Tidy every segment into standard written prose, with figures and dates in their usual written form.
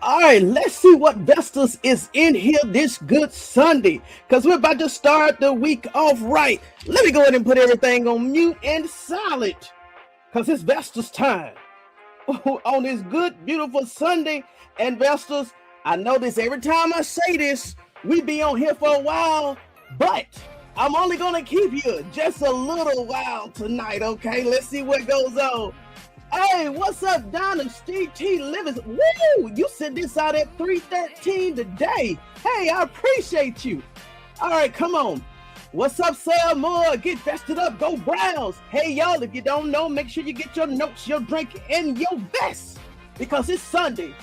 All right, let's see what Vestas is in here this good Sunday, because we're about to start the week off right. Let me go ahead and put everything on mute and silent, because it's Vestas time on this good, beautiful Sunday. And Vestas, I know this every time I say this, we be on here for a while, but I'm only going to keep you just a little while tonight, okay? Let's see what goes on. Hey, what's up, Dynasty T Livers? Woo! You sent this out at 3:13 today. Hey, I appreciate you. All right, come on. What's up, Sarah Moore? Get vested up. Go Browns. Hey, y'all, if you don't know, make sure you get your notes, your drink, and your vest, because it's Sunday,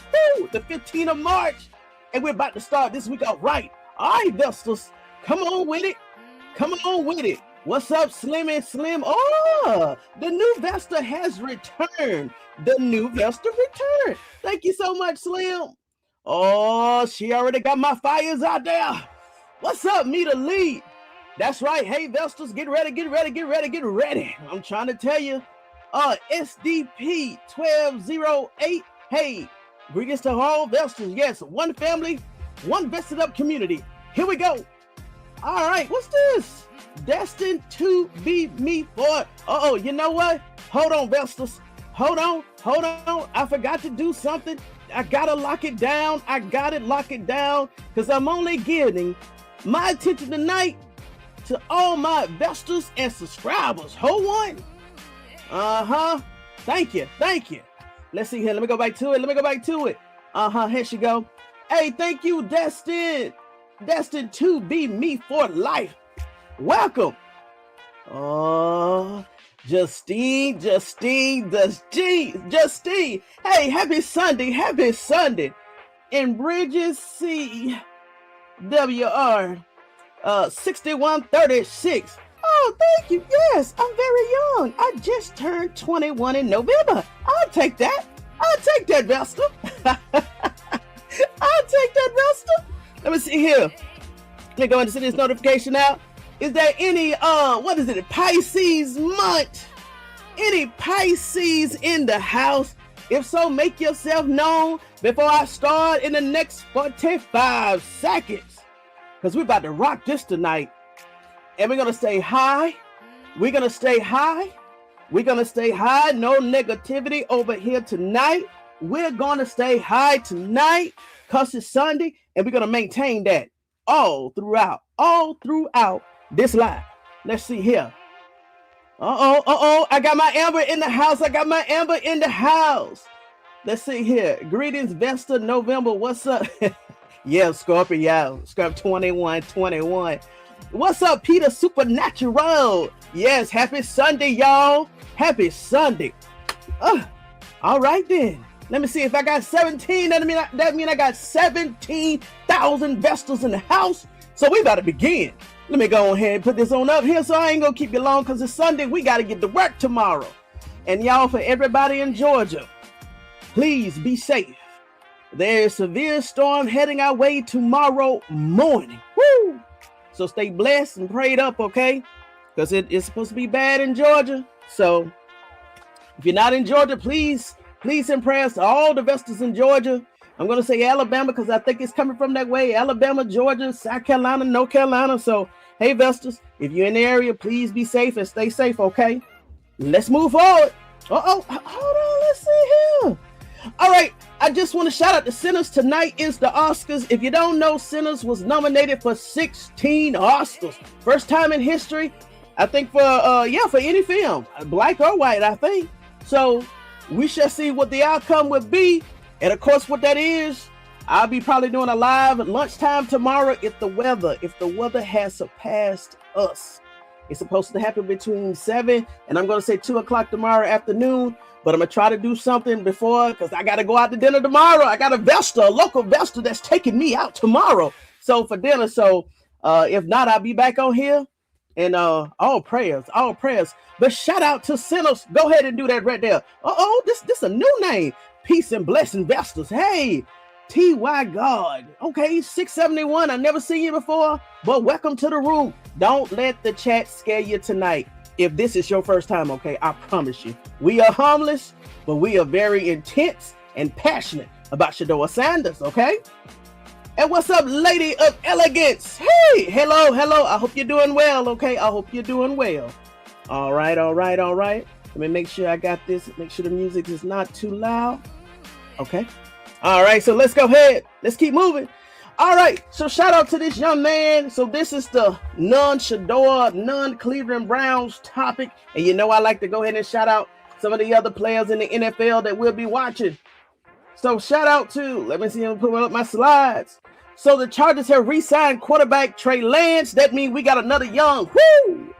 the 15th of March, and we're about to start this week out right. All right, Vestas, come on with it. Come on with it. What's up, Slim and Slim? Oh, the new Vesta has returned. The new Vesta returned. Thank you so much, Slim. Oh, she already got my fires out there. What's up, Meter Lee? That's right. Hey, Vestas, get ready, get ready, get ready, get ready. I'm trying to tell you. SDP 1208. Hey, greetings to all Vestas. Yes, one family, one vested up community. Here we go. All right, what's this? Destined to be me for. Uh-oh, you know what? Hold on, Vestas. Hold on. I forgot to do something. I gotta lock it down. Lock it down, because I'm only giving my attention tonight to all my Vestas and subscribers. Hold on. Thank you. Let's see here. Let me go back to it. Here she go. Hey, thank you, Destined to be me for life. Welcome. Oh, Justine. Hey, happy Sunday. And Bridges CWR 6136. Oh, thank you. Yes, I'm very young. I just turned 21 in November. I'll take that, Vesta. Let me see here. Let me go and send this notification out. Is there any Pisces month? Any Pisces in the house? If so, make yourself known before I start in the next 45 seconds, because we're about to rock this tonight. And we're gonna stay high. No negativity over here tonight. We're gonna stay high tonight, because it's Sunday, and we're gonna maintain that all throughout this live. Let's see here. I got my Amber in the house. Let's see here. Greetings, Vesta November. What's up? Yeah, Scorpio. Yeah, Scorpio 21. What's up, Peter Supernatural? Yes, happy Sunday, y'all. Happy Sunday. All right then. Let me see, if I got 17, that mean I got 17,000 Vestas in the house. So we about to begin. Let me go ahead and put this on up here, so I ain't gonna keep you long, because it's Sunday. We got to get to work tomorrow. And y'all, for everybody in Georgia, please be safe. There's a severe storm heading our way tomorrow morning. Woo! So stay blessed and prayed up, okay? Because it's supposed to be bad in Georgia. So if you're not in Georgia, please send prayers to all the Vestas in Georgia. I'm going to say Alabama, because I think it's coming from that way. Alabama, Georgia, South Carolina, North Carolina. So, hey, Vestas, if you're in the area, please be safe and stay safe, okay? Let's move forward. Hold on. Let's see here. All right. I just want to shout out to Sinners. Tonight is the Oscars. If you don't know, Sinners was nominated for 16 Oscars. First time in history, I think, for any film, black or white, I think. So we shall see what the outcome would be. And of course, what that is, I'll be probably doing a live at lunchtime tomorrow if the weather has surpassed us. It's supposed to happen between 7 and I'm going to say 2 o'clock tomorrow afternoon. But I'm going to try to do something before, because I got to go out to dinner tomorrow. I got a local Vesta that's taking me out tomorrow. So for dinner. So if not, I'll be back on here. And all prayers. But shout out to Sinners. Go ahead and do that right there. This a new name. Peace and blessing Vestas. Hey, T.Y. God. Okay, 671. I never seen you before, but welcome to the room. Don't let the chat scare you tonight. If this is your first time, okay, I promise you. We are harmless, but we are very intense and passionate about SHEDEUR Sanders, okay? And what's up, Lady of Elegance? Hey, hello. I hope you're doing well, okay? I hope you're doing well. All right. Let me make sure I got this. Make sure the music is not too loud. Okay. All right, so let's go ahead. Let's keep moving. All right, so shout out to this young man. So this is the non-SHEDEUR, non-Cleveland Browns topic. And you know I like to go ahead and shout out some of the other players in the NFL that we'll be watching. So shout out to, let me see, I'm putting up my slides. So the Chargers have re-signed quarterback Trey Lance. That means we got another young,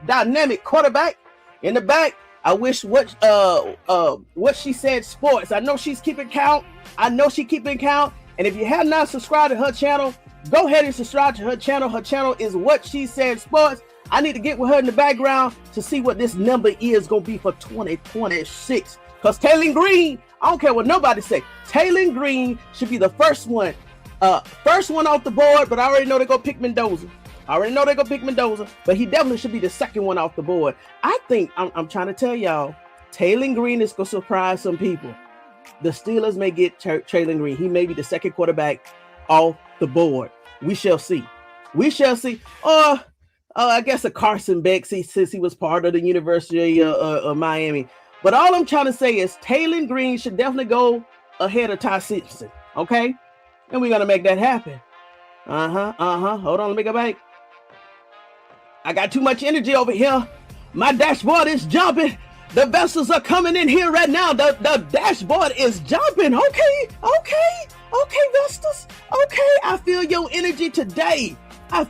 dynamic quarterback in the back. I wish what she said sports. I know she's keeping count. And if you have not subscribed to her channel, go ahead and subscribe to her channel. Her channel is What She Said Sports. I need to get with her in the background to see what this number is going to be for 2026. Because Taylor Green, I don't care what nobody say, Taylor Green should be the first one off the board, but I already know they're going to pick Mendoza. But he definitely should be the second one off the board. I think, I'm trying to tell y'all, Taylor Green is going to surprise some people. The Steelers may get Taylor Green. He may be the second quarterback off the board. We shall see. Or I guess a Carson Beck, since he was part of the University of Miami. But all I'm trying to say is Taylor Green should definitely go ahead of Ty Simpson. Okay? And we're going to make that happen. Hold on, let me go back. I got too much energy over here. My dashboard is jumping. The vessels are coming in here right now. The dashboard is jumping. Okay, Vestas. Okay, I feel your energy today. All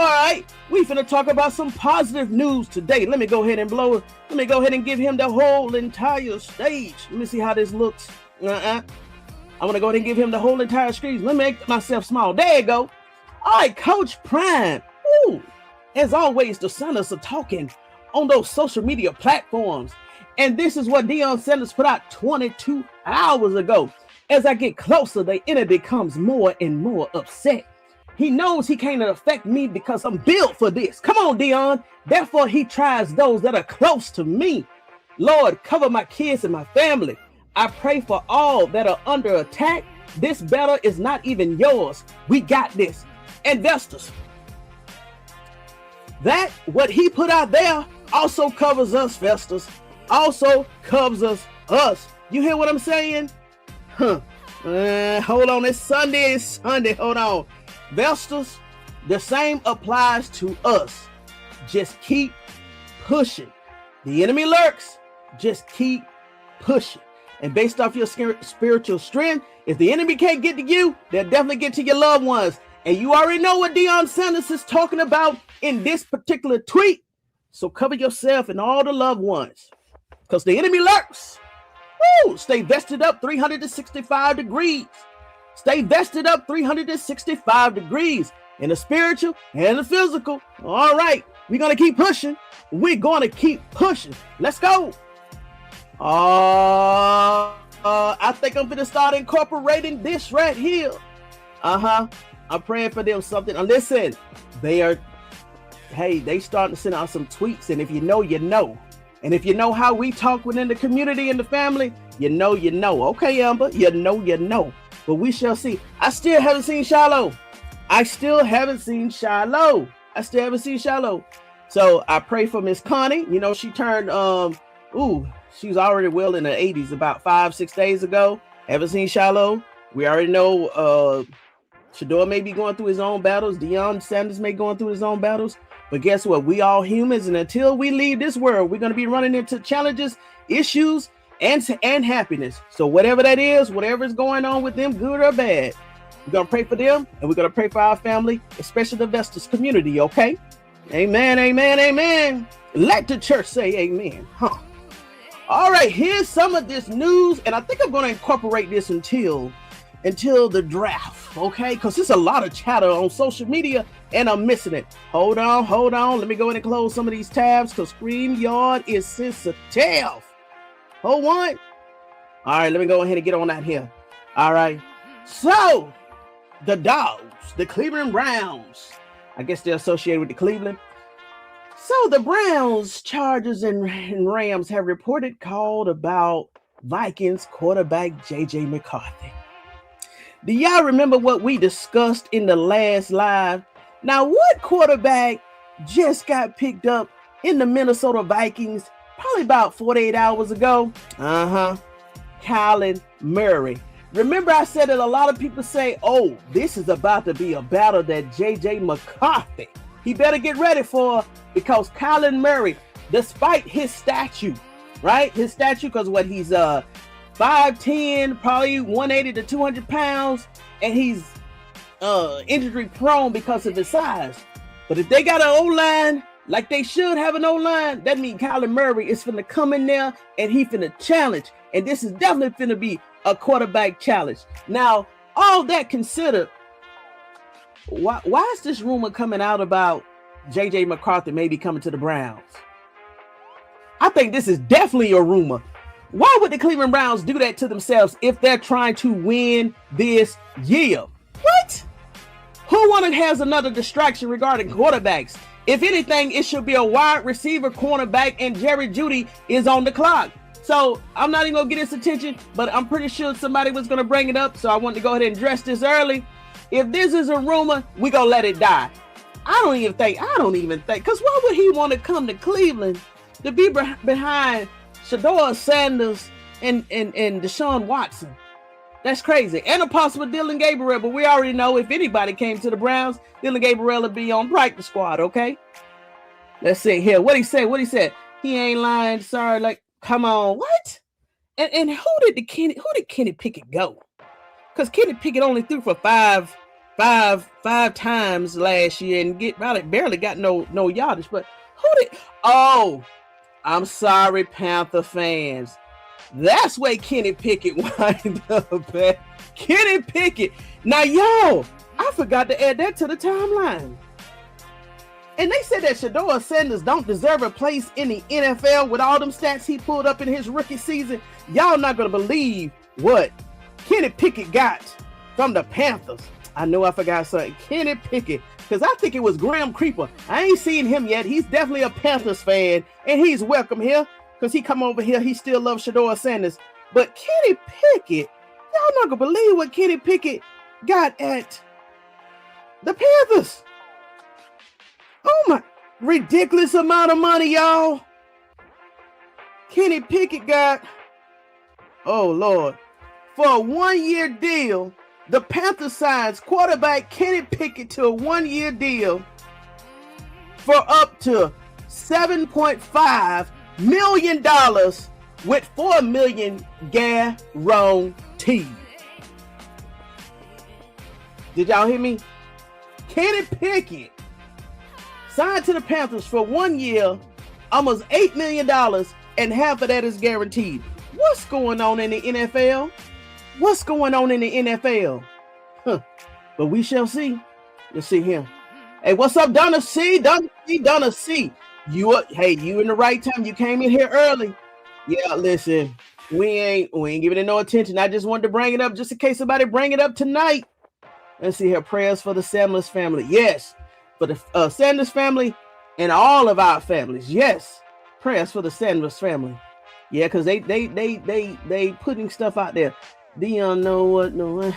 right, we finna talk about some positive news today. Let me go ahead and give him the whole entire stage. Let me see how this looks. I want to go ahead and give him the whole entire screen. Let me make myself small. There you go. All right, Coach Prime. Ooh, as always, the Sanders are talking on those social media platforms. And this is what Deion Sanders put out 22 hours ago. As I get closer, the enemy becomes more and more upset. He knows he can't affect me because I'm built for this. Come on, Deion. Therefore, he tries those that are close to me. Lord, cover my kids and my family. I pray for all that are under attack. This battle is not even yours. We got this. Investors. That, what he put out there, also covers us, Vestas. Also covers us. You hear what I'm saying? Hold on, it's Sunday. Hold on. Vestas, the same applies to us. Just keep pushing. The enemy lurks. Just keep pushing. And based off your spiritual strength, if the enemy can't get to you, they'll definitely get to your loved ones. And you already know what Deion Sanders is talking about in this particular tweet. So cover yourself and all the loved ones, because the enemy lurks. Woo! Stay vested up 365 degrees. Stay vested up 365 degrees in the spiritual and the physical. All right, we're going to keep pushing. Let's go. I think I'm going to start incorporating this right here. I'm praying for them something. And listen, they starting to send out some tweets. And if you know, you know. And if you know how we talk within the community and the family, you know. Okay, Amber, you know. But we shall see. I still haven't seen Shiloh. So I pray for Miss Connie. You know, she turned, she's already well in her 80s about 5-6 days ago. Haven't seen Shiloh. We already know SHEDEUR may be going through his own battles. Deion Sanders may be going through his own battles. But guess what? We all humans, and until we leave this world, we're going to be running into challenges, issues, and happiness. So whatever that is, whatever is going on with them, good or bad, we're going to pray for them, and we're going to pray for our family, especially the Vestas community, okay? Amen. Let the church say amen. All right, here's some of this news, and I think I'm going to incorporate this until the draft, okay? Because there's a lot of chatter on social media, and I'm missing it. Hold on. Let me go ahead and close some of these tabs, because StreamYard is sensitive. Hold on. All right, let me go ahead and get on out here. All right. So, the Dogs, the Cleveland Browns, I guess they're associated with the Cleveland. So, the Browns, Chargers, and Rams have reported called about Vikings quarterback J.J. McCarthy. Do y'all remember what we discussed in the last live? Now, what quarterback just got picked up in the Minnesota Vikings probably about 48 hours ago? Kyler Murray. Remember I said that a lot of people say, oh, this is about to be a battle that J.J. McCarthy, he better get ready for, because Kyler Murray, despite his stature, right? His stature, because what he's 5'10", probably 180 to 200 pounds, and he's injury prone because of his size. But if they got an O-line like they should have an O-line, that means Kyler Murray is finna come in there and he finna challenge. And this is definitely finna be a quarterback challenge. Now, all that considered, why is this rumor coming out about J.J. McCarthy maybe coming to the Browns? I think this is definitely a rumor. Why would the Cleveland Browns do that to themselves if they're trying to win this year? What? Who has another distraction regarding quarterbacks? If anything, it should be a wide receiver cornerback, and Jerry Jeudy is on the clock. So I'm not even gonna get his attention, but I'm pretty sure somebody was gonna bring it up. So I wanted to go ahead and address this early. If this is a rumor, we gonna let it die. I don't even think, because why would he want to come to Cleveland to be behind SHEDEUR Sanders and Deshaun Watson? That's crazy. And a possible Dylan Gabriel, but we already know if anybody came to the Browns, Dylan Gabriel would be on practice squad, okay? Let's see here. What he said? He ain't lying. Sorry, like, come on. What? And who did Kenny Pickett go? Because Kenny Pickett only threw for five times last year and barely got no yardage. But who did? Oh, I'm sorry, Panther fans. That's where Kenny Pickett wind up at. Kenny Pickett. Now, yo, I forgot to add that to the timeline. And they said that SHEDEUR Sanders don't deserve a place in the NFL with all them stats he pulled up in his rookie season. Y'all not going to believe what Kenny Pickett got from the Panthers. I know I forgot something. Kenny Pickett, because I think it was Graham Creeper. I ain't seen him yet. He's definitely a Panthers fan, and he's welcome here because he come over here. He still loves SHEDEUR Sanders. But Kenny Pickett, y'all not going to believe what Kenny Pickett got at the Panthers. Oh my, ridiculous amount of money, y'all. Kenny Pickett got, oh Lord, for a 1-year deal, the Panthers signs quarterback Kenny Pickett to a 1-year deal for up to $7.5 million with $4 million guaranteed. Did y'all hear me? Kenny Pickett signed to the Panthers for 1 year, almost $8 million, and half of that is guaranteed. What's going on in the NFL? What's going on in the NFL? But we shall see. Let's see here. Hey, what's up, Donna C? Donna C. You in the right time. You came in here early. Yeah, listen, we ain't giving it no attention. I just wanted to bring it up just in case somebody bring it up tonight. Let's see here. Prayers for the Sanders family. Yes. For the Sanders family and all of our families. Yes. Prayers for the Sanders family. Yeah, because they putting stuff out there. Dion know what? No.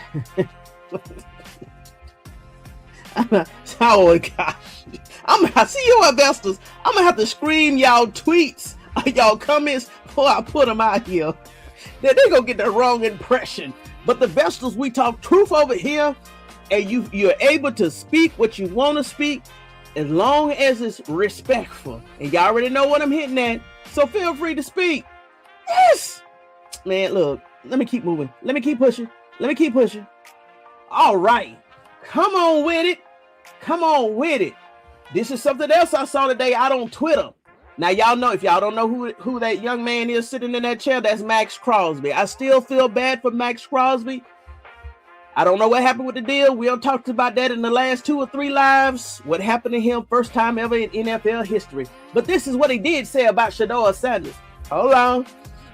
Oh gosh. I see you investors. I'm gonna have to scream y'all tweets, y'all comments before I put them out here. They gonna get the wrong impression. But the investors, we talk truth over here. And you're able to speak what you want to speak as long as it's respectful. And y'all already know what I'm hitting at. So feel free to speak. Yes. Man, look, let me keep moving. Let me keep pushing. All right. Come on with it. This is something else I saw today out on Twitter. Now, y'all know, if y'all don't know who that young man is sitting in that chair, that's Max Crosby. I still feel bad for Max Crosby. I don't know what happened with the deal. We all talked about that in the last 2 or 3 lives. What happened to him, first time ever in NFL history. But this is what he did say about SHEDEUR Sanders. Hold on.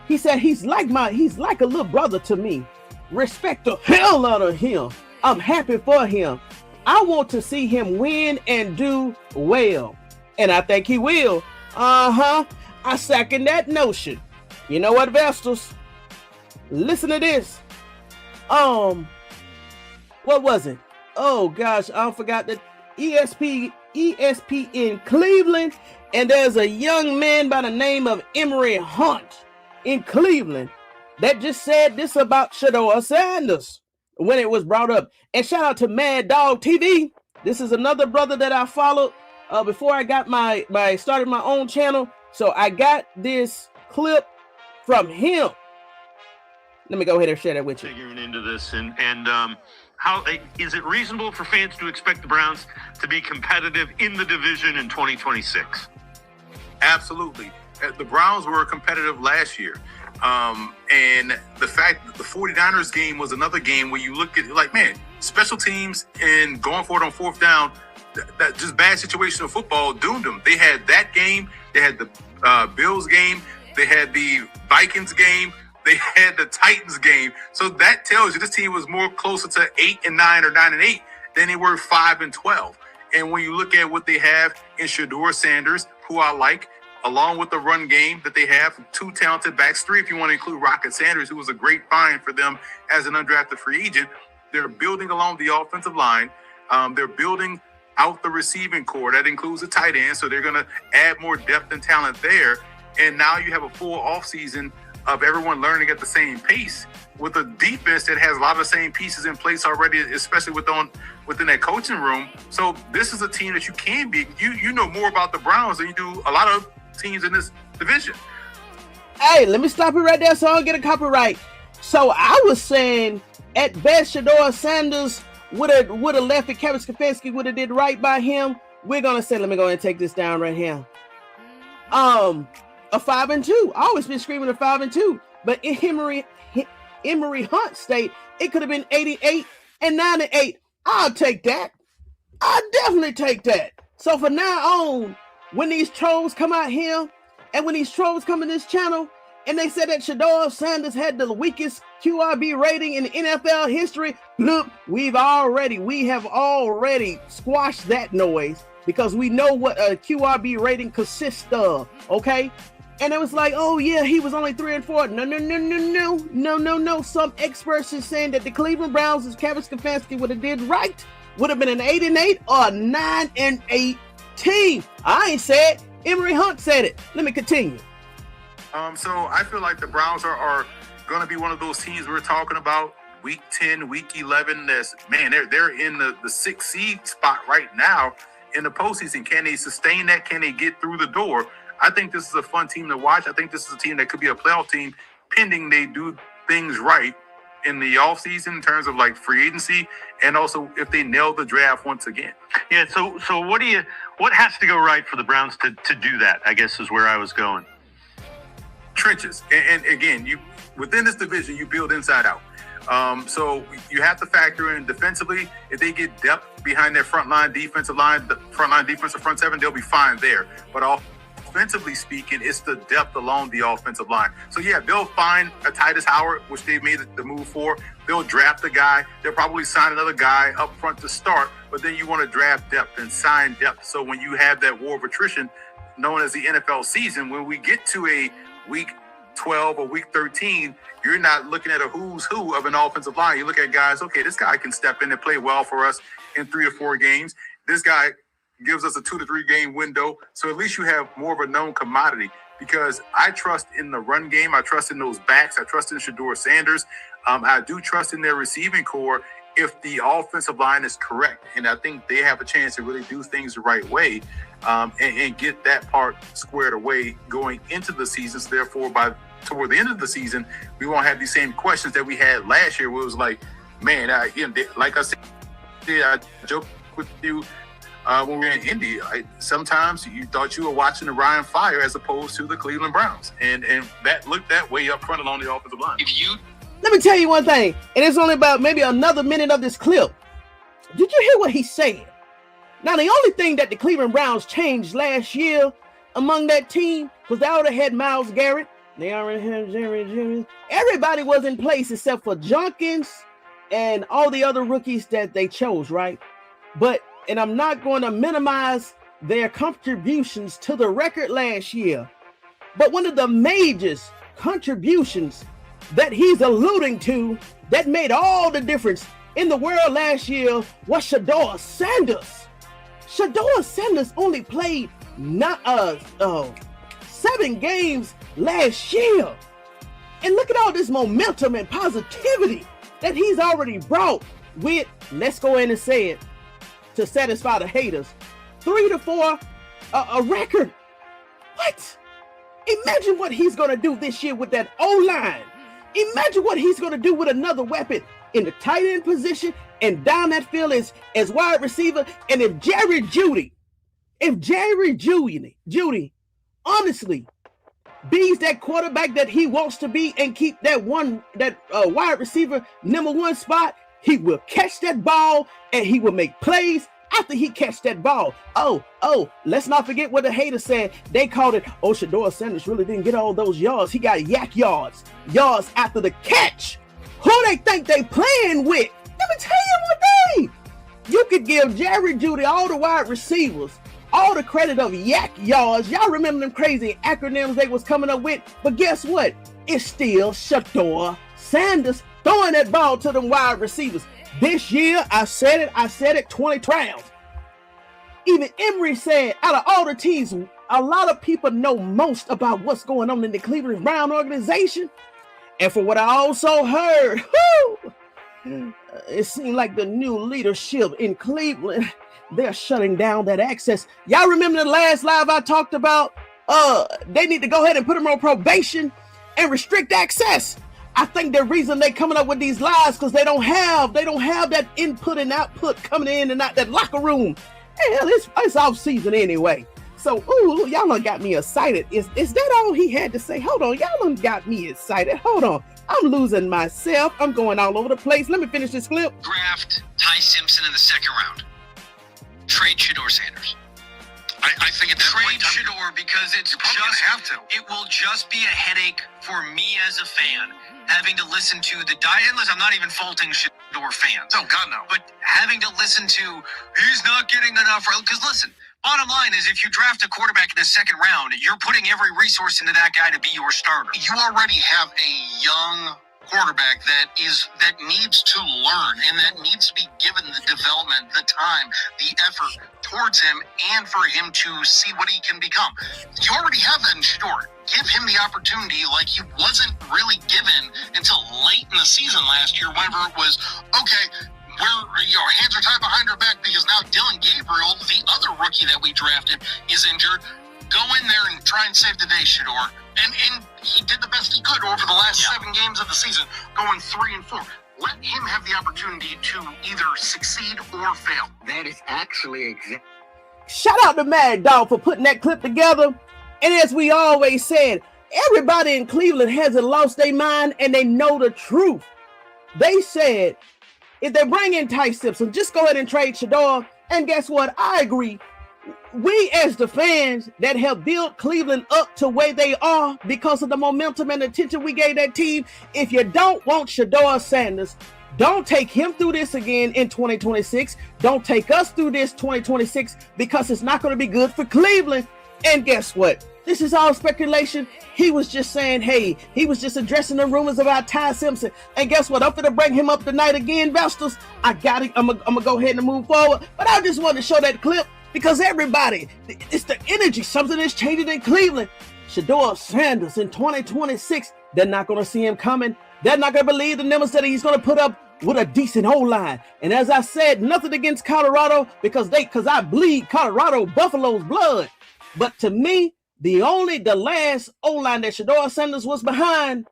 He said, he's like a little brother to me. Respect the hell out of him. I'm happy for him. I want to see him win and do well. And I think he will. I second that notion. You know what, investors? Listen to this. What was it? Oh gosh, I forgot that ESPN Cleveland, and there's a young man by the name of Emory Hunt in Cleveland that just said this about SHEDEUR Sanders when it was brought up. And shout out to Mad Dog TV. This is another brother that I followed before I got started my own channel. So I got this clip from him. Let me go ahead and share that with you. Figuring into this and how is it reasonable for fans to expect the Browns to be competitive in the division in 2026? Absolutely. The Browns were competitive last year. And the fact that the 49ers game was another game where you look at it like, man, special teams and going for it on fourth down, that just bad situational football doomed them. They had that game. They had the Bills game. They had the Vikings game. They had the Titans game. So that tells you this team was more closer to 8-9 or 9-8 than they were 5-12. And when you look at what they have in SHEDEUR Sanders, who I like, along with the run game that they have, two talented backs, three if you want to include Rocket Sanders, who was a great find for them as an undrafted free agent. They're building along the offensive line. They're building out the receiving core. That includes the tight end. So they're going to add more depth and talent there. And now you have a full offseason of everyone learning at the same pace with a defense that has a lot of the same pieces in place already, especially within that coaching room. So this is a team that you can be. You know more about the Browns than you do a lot of teams in this division. Hey, let me stop it right there so I don't get a copyright. So I was saying at best SHEDEUR Sanders would have left it. Kevin Stefanski would have did right by him. We're gonna say, let me go ahead and take this down right here. A 5-2. I always been screaming a 5-2, but in Emory Hunt state, it could have been 88 and 9-8. I'll take that. I'll definitely take that. So from now on, when these trolls come out here and when these trolls come in this channel and they said that SHEDEUR Sanders had the weakest QRB rating in NFL history, look, we have already squashed that noise because we know what a QRB rating consists of, okay? And it was like, oh yeah, he was only 3-4. No. Some experts are saying that the Cleveland Browns, as Kevin Stefanski would have did right, would have been an 8-8 or a 9-8 team. I ain't said. Emory Hunt said it. Let me continue. So I feel like the Browns are going to be one of those teams we're talking about. Week 10, week 11. They're in the 6th seed spot right now in the postseason. Can they sustain that? Can they get through the door? I think this is a fun team to watch. I think this is a team that could be a playoff team pending they do things right in the offseason in terms of like free agency and also if they nail the draft once again. Yeah, so what has to go right for the Browns to do that, I guess is where I was going. Trenches. And again, you within this division, you build inside out. So you have to factor in defensively. If they get depth behind their front line defensive line, the front line defense or front seven, they'll be fine there. But offensively speaking, it's the depth along the offensive line. So yeah, they'll find a Titus Howard, which they made the move for. They'll draft a guy. They'll probably sign another guy up front to start. But then you want to draft depth and sign depth. So when you have that war of attrition known as the NFL season, when we get to a week 12 or week 13, you're not looking at a who's who of an offensive line. You look at guys, okay, this guy can step in and play well for us in 3 or 4 games. This guy gives us a 2 to 3 game window. So at least you have more of a known commodity because I trust in the run game. I trust in those backs. I trust in SHEDEUR Sanders. I do trust in their receiving core if the offensive line is correct. And I think they have a chance to really do things the right way and get that part squared away going into the season. So therefore, toward the end of the season, we won't have these same questions that we had last year where it was like, man, like I said, I joked with you when we were in Indy. Sometimes you thought you were watching the Ryan Fire as opposed to the Cleveland Browns. And that looked that way up front along the offensive line. Let me tell you one thing, and it's only about maybe another minute of this clip. Did you hear what he said? Now, the only thing that the Cleveland Browns changed last year among that team was they already had Myles Garrett. They already had Jerry. Everybody was in place except for Jenkins and all the other rookies that they chose, right? And I'm not going to minimize their contributions to the record last year, but one of the major contributions that he's alluding to that made all the difference in the world last year was SHEDEUR Sanders. SHEDEUR Sanders only played 7 games last year. And look at all this momentum and positivity that he's already brought with, let's go in and say it, to satisfy the haters, 3-4 a record. What? Imagine what he's going to do this year with that O-line. Imagine what he's going to do with another weapon in the tight end position and down that field as wide receiver. And if Jerry Jeudy honestly be's that quarterback that he wants to be and keep that wide receiver #1 spot, he will catch that ball and he will make plays after he catch that ball. Oh, let's not forget what the haters said. They called it, SHEDEUR Sanders really didn't get all those yards. He got yak yards after the catch. Who they think they playing with? Let me tell you one thing. You could give Jerry Jeudy, all the wide receivers, all the credit of yak yards. Y'all remember them crazy acronyms they was coming up with? But guess what? It's still SHEDEUR Sanders throwing that ball to them wide receivers. This year, I said it, 20 trials. Even Emery said, out of all the teams, a lot of people know most about what's going on in the Cleveland Brown organization. And for what I also heard, it seemed like the new leadership in Cleveland, they're shutting down that access. Y'all remember the last live I talked about? They need to go ahead and put them on probation and restrict access. I think the reason they coming up with these lies because they don't have that input and output coming in and out that locker room. Hell, it's off season anyway. So, y'all done got me excited. Is that all he had to say? Hold on, y'all done got me excited. Hold on, I'm losing myself. I'm going all over the place. Let me finish this clip. Draft Ty Simpson in the 2nd round. Trade SHEDEUR Sanders. I think at that Trade point, SHEDEUR because it will just be a headache for me as a fan, having to listen to the endless. I'm not even faulting SHEDEUR fans. Oh God, no. But having to listen to he's not getting enough. Because listen, bottom line is if you draft a quarterback in the 2nd round, you're putting every resource into that guy to be your starter. You already have a young quarterback that needs to learn and that needs to be given the development, the time, the effort towards him, and for him to see what he can become. You already have that in SHEDEUR. Give him the opportunity like he wasn't really given until late in the season last year, whenever it was, okay, your hands are tied behind our back because now Dylan Gabriel, the other rookie that we drafted, is injured. Go in there and try and save the day, SHEDEUR. And he did the best he could over the last 7 games of the season, going 3-4. Let him have the opportunity to either succeed or fail. That is actually exactly. Shout out to Mad Dog for putting that clip together. And as we always said, everybody in Cleveland hasn't lost their mind and they know the truth. They said, if they bring in Ty Simpson, just go ahead and trade SHEDEUR. And guess what? I agree. We as the fans that have built Cleveland up to where they are because of the momentum and attention we gave that team, if you don't want SHEDEUR Sanders, don't take him through this again in 2026. Don't take us through this 2026 because it's not going to be good for Cleveland. And guess what? This is all speculation. He was just saying, hey, he was just addressing the rumors about Ty Simpson. And guess what? I'm going to bring him up tonight again, Vestas. I got it. I'm going to go ahead and move forward. But I just wanted to show that clip because everybody, it's the energy. Something is changing in Cleveland. SHEDEUR Sanders in 2026, they're not going to see him coming. They're not going to believe the numbers that he's going to put up with a decent O-line. And as I said, nothing against Colorado because I bleed Colorado Buffalo's blood. But to me, the last O-line that SHEDEUR Sanders was behind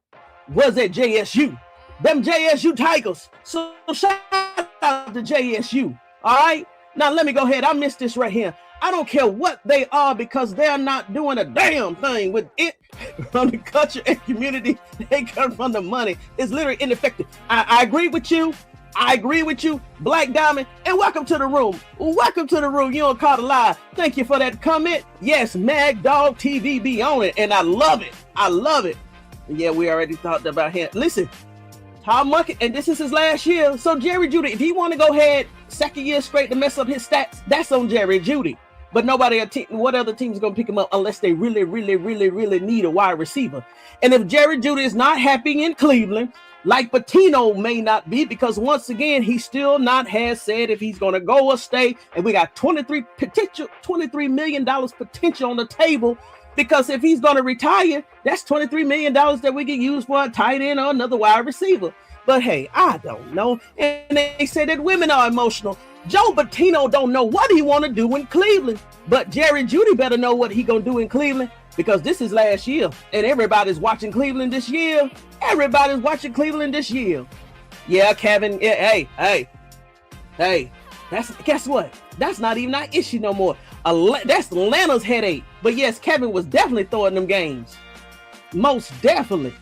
was at JSU. Them JSU Tigers. So shout out to JSU. All right? Now let me go ahead. I missed this right here. I don't care what they are because they're not doing a damn thing with it from the culture and community. They come from the money. It's literally ineffective. I agree with you. Black Diamond, and welcome to the room. Welcome to the room. You don't call it live. Thank you for that comment. Yes, Mag Dog TV be on it, and I love it. Yeah, we already talked about him. Listen, Tom Muckett, and this is his last year. So Jerry Jeudy, if he want to go ahead 2nd year straight to mess up his stats, that's on Jerry Jeudy. but what other team is going to pick him up unless they really, really, really, really need a wide receiver? And if Jerry Jeudy is not happy in Cleveland, like Patino may not be, because once again, he still not has said if he's going to go or stay. And we got $23 million potential on the table, because if he's going to retire, that's $23 million that we can use for a tight end or another wide receiver. But hey, I don't know. And they say that women are emotional. Joe Patino don't know what he want to do in Cleveland, but Jerry Jeudy better know what he going to do in Cleveland, because this is last year and everybody's watching Cleveland this year. Everybody's watching Cleveland this year. Yeah, Kevin. Yeah, hey. Guess what? That's not even our issue no more. That's Atlanta's headache. But yes, Kevin was definitely throwing them games. Most definitely.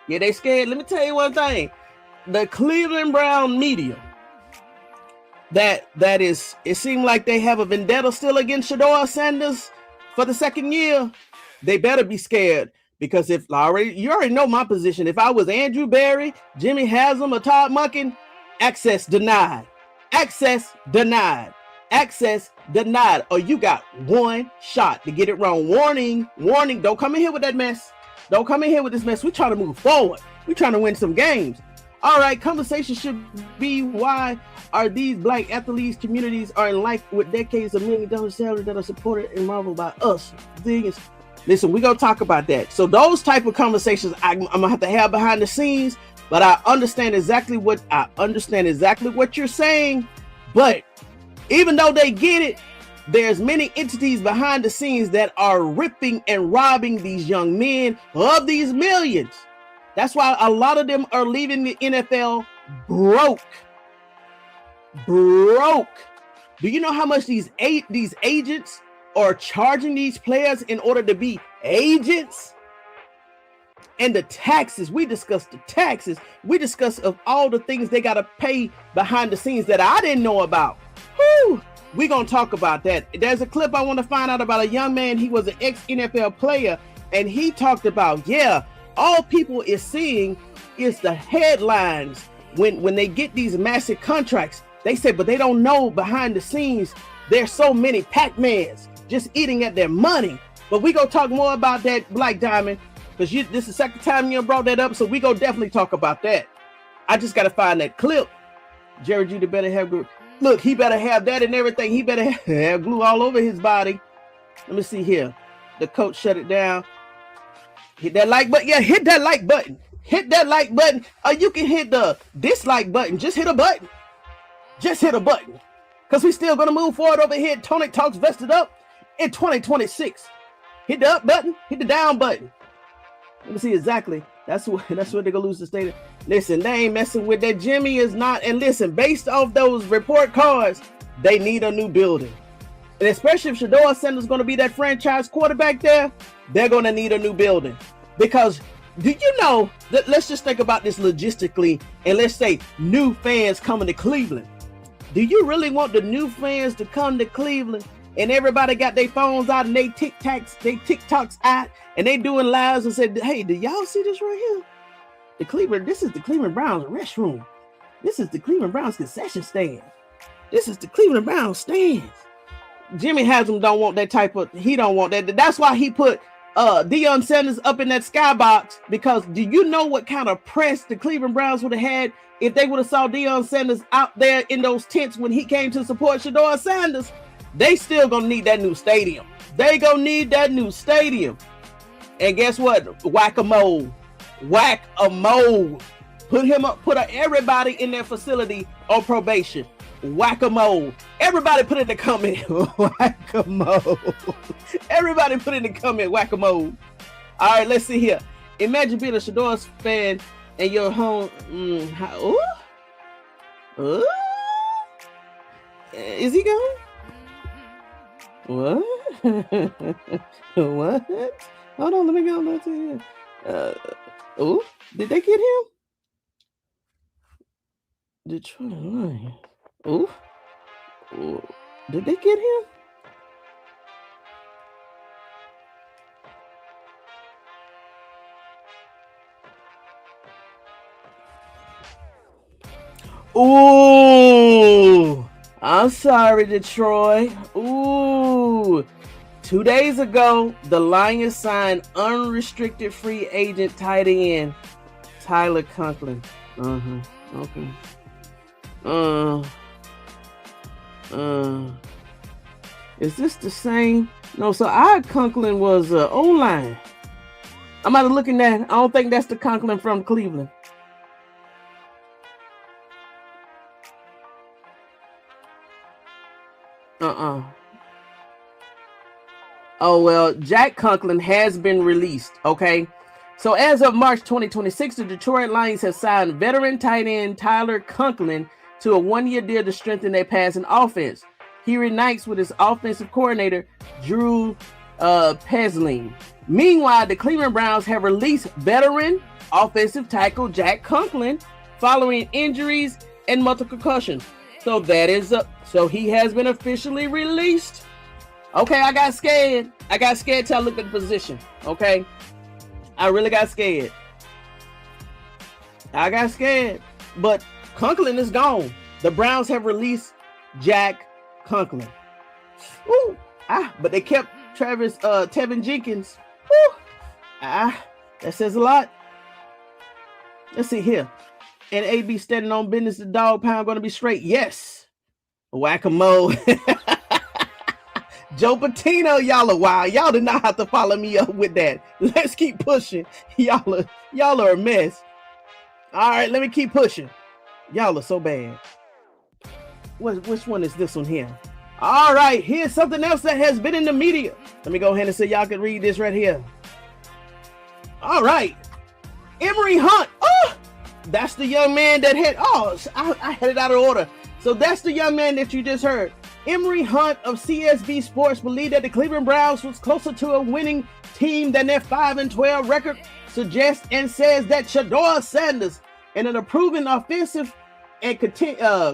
Yeah, they scared. Let me tell you one thing. The Cleveland Brown media, that is, it seemed like they have a vendetta still against SHEDEUR Sanders for the second year. They better be scared, because you already know my position. If I was Andrew Berry, Jimmy Haslam, or Todd Monken, access denied. Access denied. Access denied. Or you got one shot to get it wrong. Warning. Don't come in here with that mess. Don't come in here with this mess. We're trying to move forward. We're trying to win some games. All right, conversation should be, why are these black athletes communities are in life with decades of $1 million salaries that are supported and marveled by us? Listen, we're gonna talk about that. So those type of conversations I'm gonna have to have behind the scenes, but I understand exactly what you're saying. But even though they get it, there's many entities behind the scenes that are ripping and robbing these young men of these millions. That's why a lot of them are leaving the NFL broke. Do you know how much these agents are charging these players in order to be agents? And the taxes, we discussed the taxes. We discussed of all the things they got to pay behind the scenes that I didn't know about. Whew. We're going to talk about that. There's a clip I want to find out about a young man. He was an ex-NFL player, and he talked about, all people is seeing is the headlines when they get these massive contracts. They say, but they don't know behind the scenes, there's so many Pac-Mans just eating at their money. But we gonna talk more about that, Black Diamond, because this is the second time you brought that up, so we gonna definitely talk about that. I just gotta find that clip. Jerry Jeudy better have, look, he better have that and everything. He better have glue all over his body. Let me see here. The coach shut it down. Hit that like button. Yeah, hit that like button. Hit that like button. Or you can hit the dislike button. Just hit a button. Just hit a button. Because we're still going to move forward over here at Tony Talks Vested Up in 2026. Hit the up button. Hit the down button. Let me see exactly. That's what they're going to lose the state. Listen, they ain't messing with that. Jimmy is not. And listen, based off those report cards, they need a new building. And especially if SHEDEUR Sanders is going to be that franchise quarterback there, they're going to need a new building. Because do you know that, let's just think about this logistically, and let's say new fans coming to Cleveland. Do you really want the new fans to come to Cleveland and everybody got their phones out and they TikToks out and they doing lives and said, hey, do y'all see this right here? This is the Cleveland Browns restroom. This is the Cleveland Browns concession stand. This is the Cleveland Browns stands. Jimmy Haslam don't want that he don't want that. That's why he put Deion Sanders up in that skybox, because do you know what kind of press the Cleveland Browns would have had if they would have saw Deion Sanders out there in those tents when he came to support SHEDEUR Sanders? They still gonna need that new stadium. They gonna need that new stadium. And guess what? Whack-a-mole. Put everybody in their facility on probation. Whack-a-mole. Everybody put in the comment. Whack-a-mole. Everybody put in the comment. Whack-a-mole. All right, let's see here. Imagine being a SHEDEUR fan and your home. Is he gone? What? What? Hold on, let me go back to here. Did they get him? Detroit Lions. Did they get him? Ooh, I'm sorry, Detroit. Ooh. Ooh. 2 days ago, the Lions signed unrestricted free agent tight end Tyler Conklin. Okay. Is this the same? No, so our Conklin was O-line. I'm out of looking at. I don't think that's the Conklin from Cleveland. Oh, well, Jack Conklin has been released, okay? So as of March 2026, the Detroit Lions have signed veteran tight end Tyler Conklin to a one-year deal to strengthen their passing offense. He reunites with his offensive coordinator, Drew Pesling. Meanwhile, the Cleveland Browns have released veteran offensive tackle Jack Conklin following injuries and multiple concussions. So that is so he has been officially released. Okay, I got scared. Till I looked at the position. Okay, I really got scared. But Conklin is gone. The Browns have released Jack Conklin. Ooh, but they kept Tevin Jenkins. Ooh, that says a lot. Let's see here. And AB standing on business. The dog pound going to be straight. Yes. Whack-a-mole. Joe Patino, y'all are wild. Y'all did not have to follow me up with that. Let's keep pushing. Y'all are a mess. All right, let me keep pushing. Y'all are so bad. Which one is this one here? All right, here's something else that has been in the media. Let me go ahead and say y'all can read this right here. All right. Emory Hunt. Oh, that's the young man that had, I had it out of order. So that's the young man that you just heard. Emory Hunt of CSB Sports believed that the Cleveland Browns was closer to a winning team than their 5-12 record suggests, and says that SHEDEUR Sanders and an improving offensive and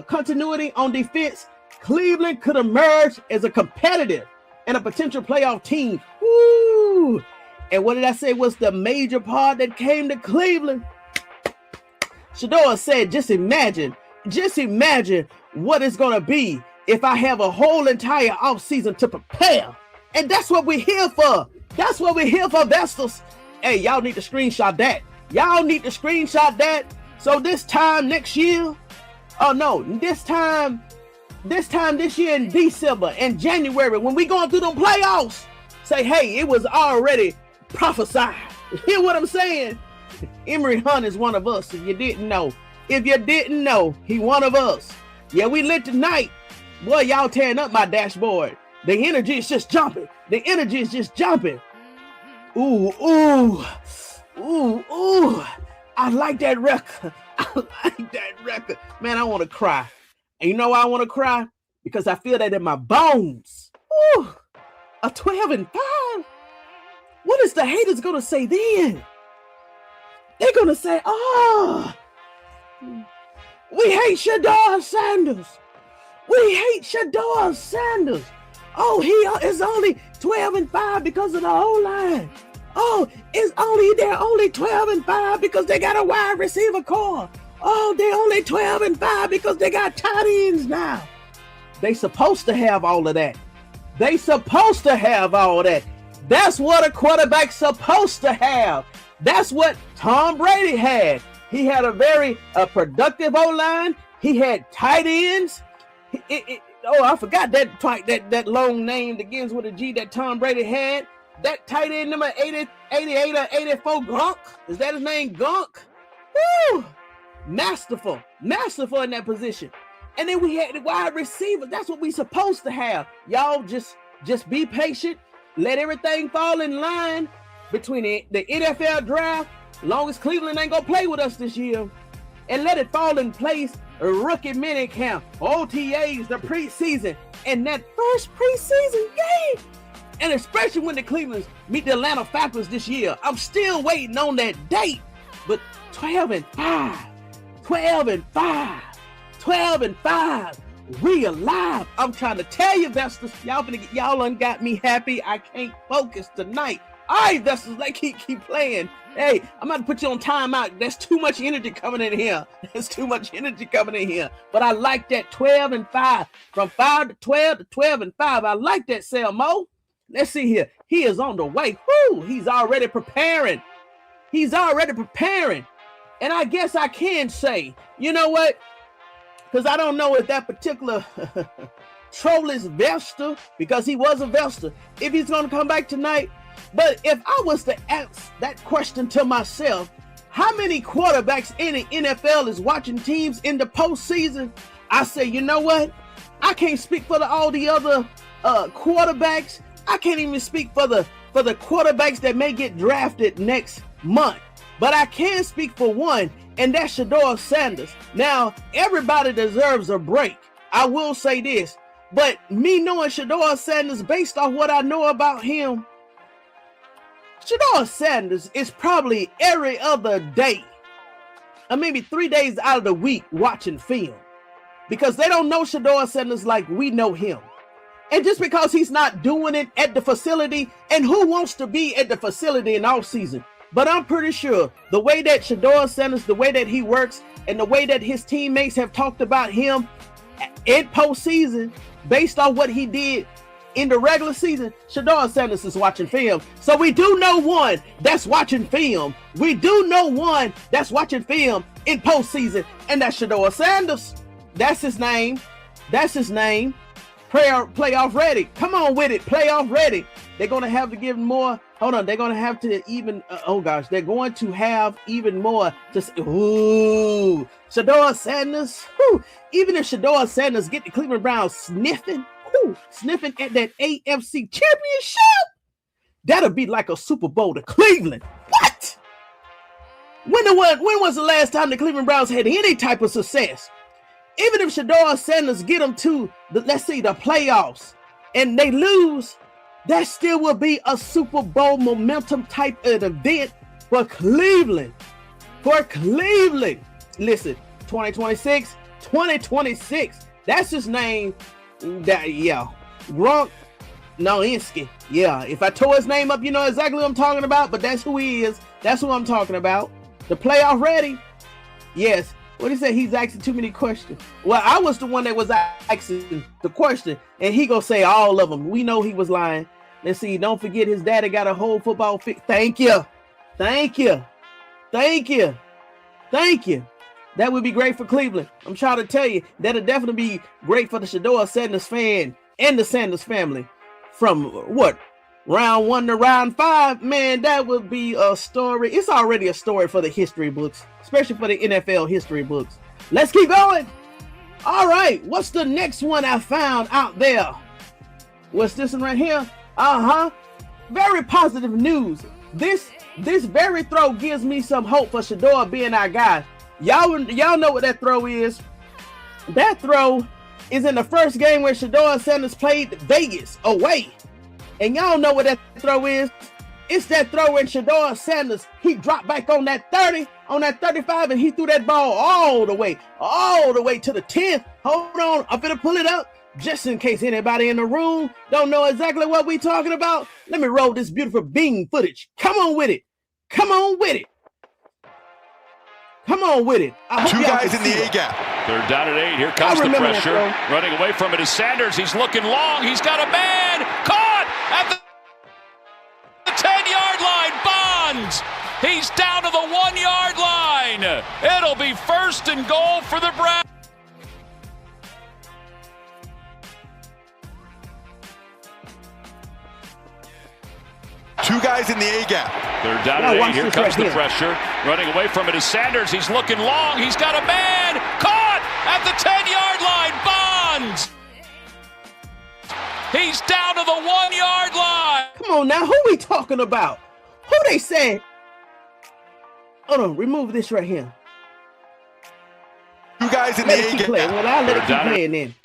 continuity on defense, Cleveland could emerge as a competitive and a potential playoff team. Woo! And what did I say was the major part that came to Cleveland? SHEDEUR said, just imagine what it's going to be if I have a whole entire offseason to prepare. And that's what we're here for. That's what we're here for, Vestas. Hey, y'all need to screenshot that. So this time next year, this year in December and January, when we going through them playoffs, say, hey, it was already prophesied. Hear what I'm saying? Emory Hunt is one of us, if you didn't know. He one of us. Yeah, we lit tonight. Boy, y'all tearing up my dashboard. The energy is just jumping. Ooh. I like that record. Man, I want to cry. And you know why I want to cry? Because I feel that in my bones. Ooh, a 12-5. What is the haters going to say then? They're going to say, we hate SHEDEUR Sanders. Oh, he is only 12-5 because of the O-line. Oh, they're only 12-5 because they got a wide receiver core. Oh, they're only 12-5 because they got tight ends now. They supposed to have all of that. That's what a quarterback's supposed to have. That's what Tom Brady had. He had a very productive O-line. He had tight ends. I forgot that long name that begins with a G that Tom Brady had. That tight end number 88 or 84, Gronk. Is that his name, Gronk? Woo! Masterful in that position. And then we had the wide receiver. That's what we supposed to have. Y'all just be patient. Let everything fall in line between the NFL draft, long as Cleveland ain't gonna play with us this year, and let it fall in place. A rookie mini camp, OTAs, the preseason, and that first preseason game. And especially when the Clevelands meet the Atlanta Falcons this year. I'm still waiting on that date. But 12-5. We alive. I'm trying to tell you, Vestas, y'all done got me happy. I can't focus tonight. All right, that's like keep playing. Hey, I'm about to put you on timeout. There's too much energy coming in here. There's too much energy coming in here. But I like that 12 and 5. From 5 to 12 to 12 and 5. I like that, Selmo. Let's see here. He is on the way. Woo! He's already preparing. He's already preparing. And I guess I can say, you know what? Because I don't know if that particular troll is Vesta, because he was a Vesta, if he's going to come back tonight. But if I was to ask that question to myself, how many quarterbacks in the NFL is watching teams in the postseason? I say, you know what? I can't speak for all the other quarterbacks. I can't even speak for the quarterbacks that may get drafted next month. But I can speak for one, and that's SHEDEUR Sanders. Now, everybody deserves a break. I will say this, but me knowing SHEDEUR Sanders, based off what I know about him, SHEDEUR Sanders is probably every other day, or maybe 3 days out of the week, watching film, because they don't know SHEDEUR Sanders like we know him. And just because he's not doing it at the facility, and who wants to be at the facility in off season? But I'm pretty sure the way that SHEDEUR Sanders, the way that he works, and the way that his teammates have talked about him in postseason, based on what he did in the regular season, SHEDEUR Sanders is watching film. So we do know one that's watching film. We do know one that's watching film in postseason, and that's SHEDEUR Sanders. That's his name. That's his name. Playoff ready. Come on with it. Playoff ready. They're going to have to give more. Hold on. They're going to have to even. Oh gosh. They're going to have even more to. Ooh. SHEDEUR Sanders. Whoo. Even if SHEDEUR Sanders get the Cleveland Browns sniffing at that AFC championship, that'll be like a Super Bowl to Cleveland. What? When was the last time the Cleveland Browns had any type of success? Even if SHEDEUR Sanders get them to the playoffs and they lose, that still will be a Super Bowl momentum type of event for Cleveland. For Cleveland. Listen, 2026. That's his name. Gronk Nowinski. Yeah, if I tore his name up, you know exactly what I'm talking about, but that's who he is. That's who I'm talking about. The playoff ready. Yes. What he said, he's asking too many questions. Well, I was the one that was asking the question, and he gonna say all of them. We know he was lying. Let's see. Don't forget his daddy got a whole football fit. Thank you. That would be great for Cleveland. I'm trying to tell you, that'll definitely be great for the SHEDEUR Sanders fan and the Sanders family. From what? Round 1 to round 5, man, that would be a story. It's already a story for the history books, especially for the NFL history books. Let's keep going. All right, what's the next one I found out there? What's this one right here? Very positive news. This very throw gives me some hope for SHEDEUR being our guy. Y'all know what that throw is. That throw is in the first game where SHEDEUR Sanders played Vegas away. And y'all know what that throw is. It's that throw when SHEDEUR Sanders, he dropped back on that 30, on that 35, and he threw that ball all the way to the 10th. Hold on, I'm gonna pull it up just in case anybody in the room don't know exactly what we talking about. Let me roll this beautiful Bing footage. Come on with it. Come on with it. Two guys in the A gap. They're down at 8. Here comes the pressure. Running away from it is Sanders. He's looking long. He's got a man. Caught at the 10-yard line. Bonds. He's down to the 1-yard line. It'll be 1st and goal for the Browns. Two guys in the A gap. They're down at 8. Here comes the pressure. Running away from it is Sanders. He's looking long. He's got a man. Caught at the 10-yard line. Bonds. He's down to the 1-yard line. Come on now. Who we talking about? Who they say? Hold on. Remove this right here. Two guys in the A gap. Well, I'll let it keep playing then.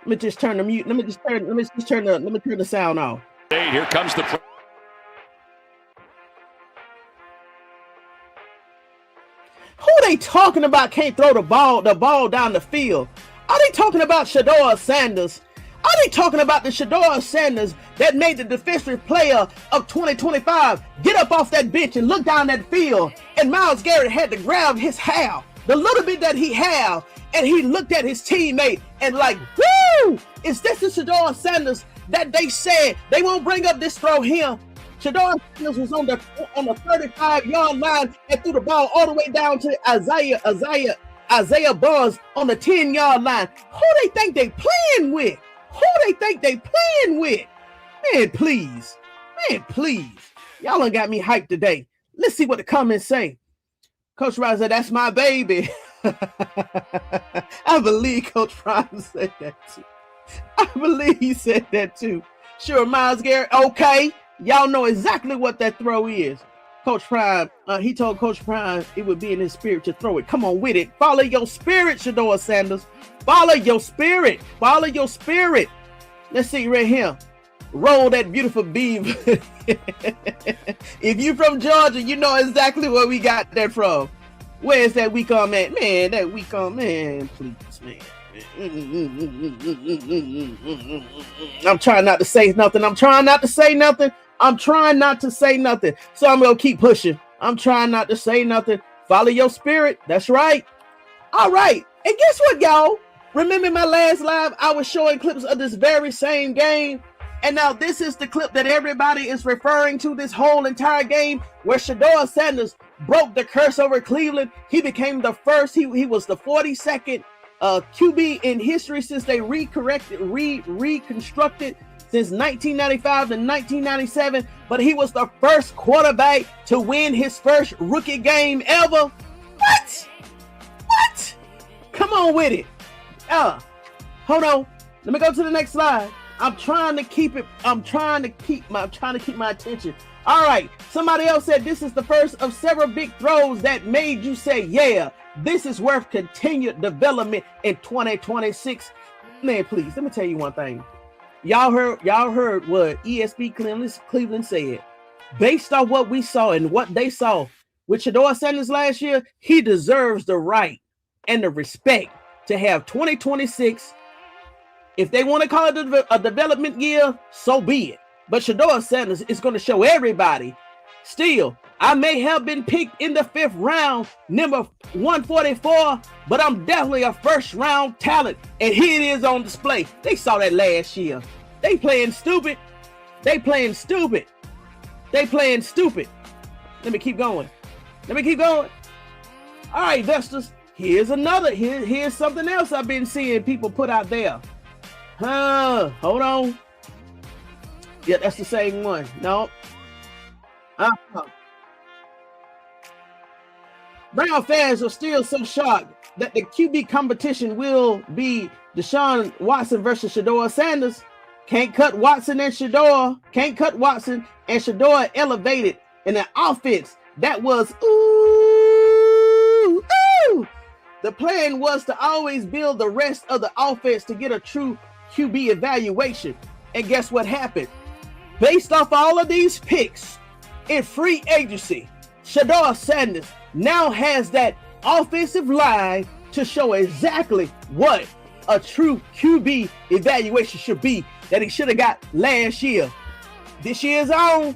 Let me just turn the mute. Let me turn the sound off. 8. Here comes the Who they talking about can't throw the ball down the field? Are they talking about SHEDEUR Sanders? Are they talking about the SHEDEUR Sanders that made the defensive player of 2025 get up off that bench and look down that field, and Myles Garrett had to grab his hair, the little bit that he had, and he looked at his teammate and like, woo! Is this the SHEDEUR Sanders that they said they won't bring up this throw here? SHEDEUR Sanders was on the 35-yard line and threw the ball all the way down to Isaiah Bonds on the 10-yard line. Who they think they playing with? Man, please. Y'all done got me hyped today. Let's see what the comments say. Coach Ryan said, that's my baby. I believe Coach Ryan said that too. I believe he said that too. Sure, Myles Garrett, okay. Y'all know exactly what that throw is. Coach Prime, he told Coach Prime it would be in his spirit to throw it. Come on with it. Follow your spirit, SHEDEUR Sanders. Follow your spirit. Let's see right here. Roll that beautiful beaver. If you from Georgia, you know exactly where we got that from. Where's that weak arm at? Man, that weak arm, man, please, man. I'm trying not to say nothing. So I'm going to keep pushing. I'm trying not to say nothing. Follow your spirit. That's right. All right. And guess what, y'all? Remember my last live, I was showing clips of this very same game. And now this is the clip that everybody is referring to this whole entire game, where SHEDEUR Sanders broke the curse over Cleveland. He became the first. He was the 42nd QB in history since they reconstructed since 1995 to 1997. But he was the first quarterback to win his first rookie game ever. What? Come on with it. Hold on. Let me go to the next slide. I'm trying to keep my attention. All right. Somebody else said this is the first of several big throws that made you say, yeah, this is worth continued development in 2026. Man, please, let me tell you one thing. Y'all heard what ESP Cleveland said. Based on what we saw and what they saw with SHEDEUR Sanders last year, he deserves the right and the respect to have 2026. If they want to call it a development year, so be it. But SHEDEUR Sanders is going to show everybody. Still, I may have been picked in the 5th round, number 144, but I'm definitely a first-round talent. And here it is on display. They saw that last year. They playing stupid. Let me keep going. All right, investors. Here's something else I've been seeing people put out there. Hold on. Yeah, that's the same one. No. Brown fans are still so shocked that the QB competition will be Deshaun Watson versus SHEDEUR Sanders. Can't cut Watson and SHEDEUR elevated in an offense that was ooh. The plan was to always build the rest of the offense to get a true QB evaluation. And guess what happened? Based off all of these picks in free agency, SHEDEUR Sanders now has that offensive line to show exactly what a true QB evaluation should be that he should have got last year. This year's on.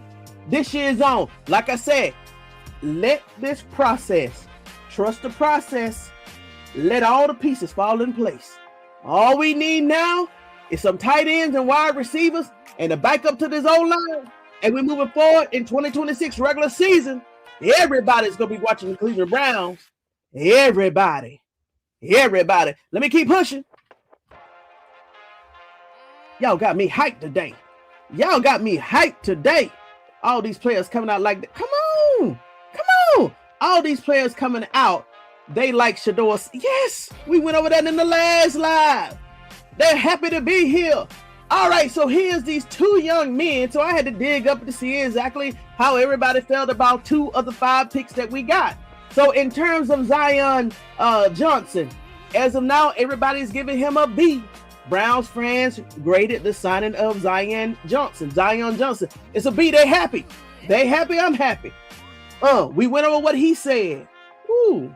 Like I said, let this process, trust the process, let all the pieces fall in place. All we need now is some tight ends and wide receivers and a backup to this O-line. And we're moving forward in 2026 regular season. Everybody's going to be watching the Cleveland Browns. Everybody. Let me keep pushing. Y'all got me hyped today. All these players coming out like that. Come on. All these players coming out, they like SHEDEUR. Yes, we went over that in the last live. They're happy to be here. All right, so here's these 2 young men. So I had to dig up to see exactly how everybody felt about 2 of the 5 picks that we got. So in terms of Zion Johnson, as of now, everybody's giving him a B. Browns fans graded the signing of Zion Johnson. It's a B. They happy. I'm happy. We went over what he said. Ooh.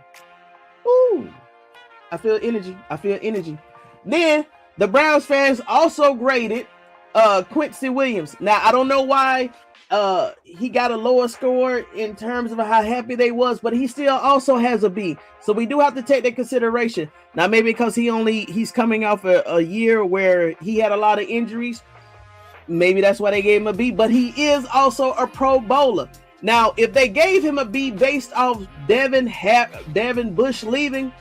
I feel energy. Then The Browns fans also graded Quincy Williams. Now, I don't know why he got a lower score in terms of how happy they was, but he still also has a B. So we do have to take that consideration. Now, maybe because he's coming off a year where he had a lot of injuries. Maybe that's why they gave him a B, but he is also a Pro Bowler. Now, if they gave him a B based off Devin Bush leaving,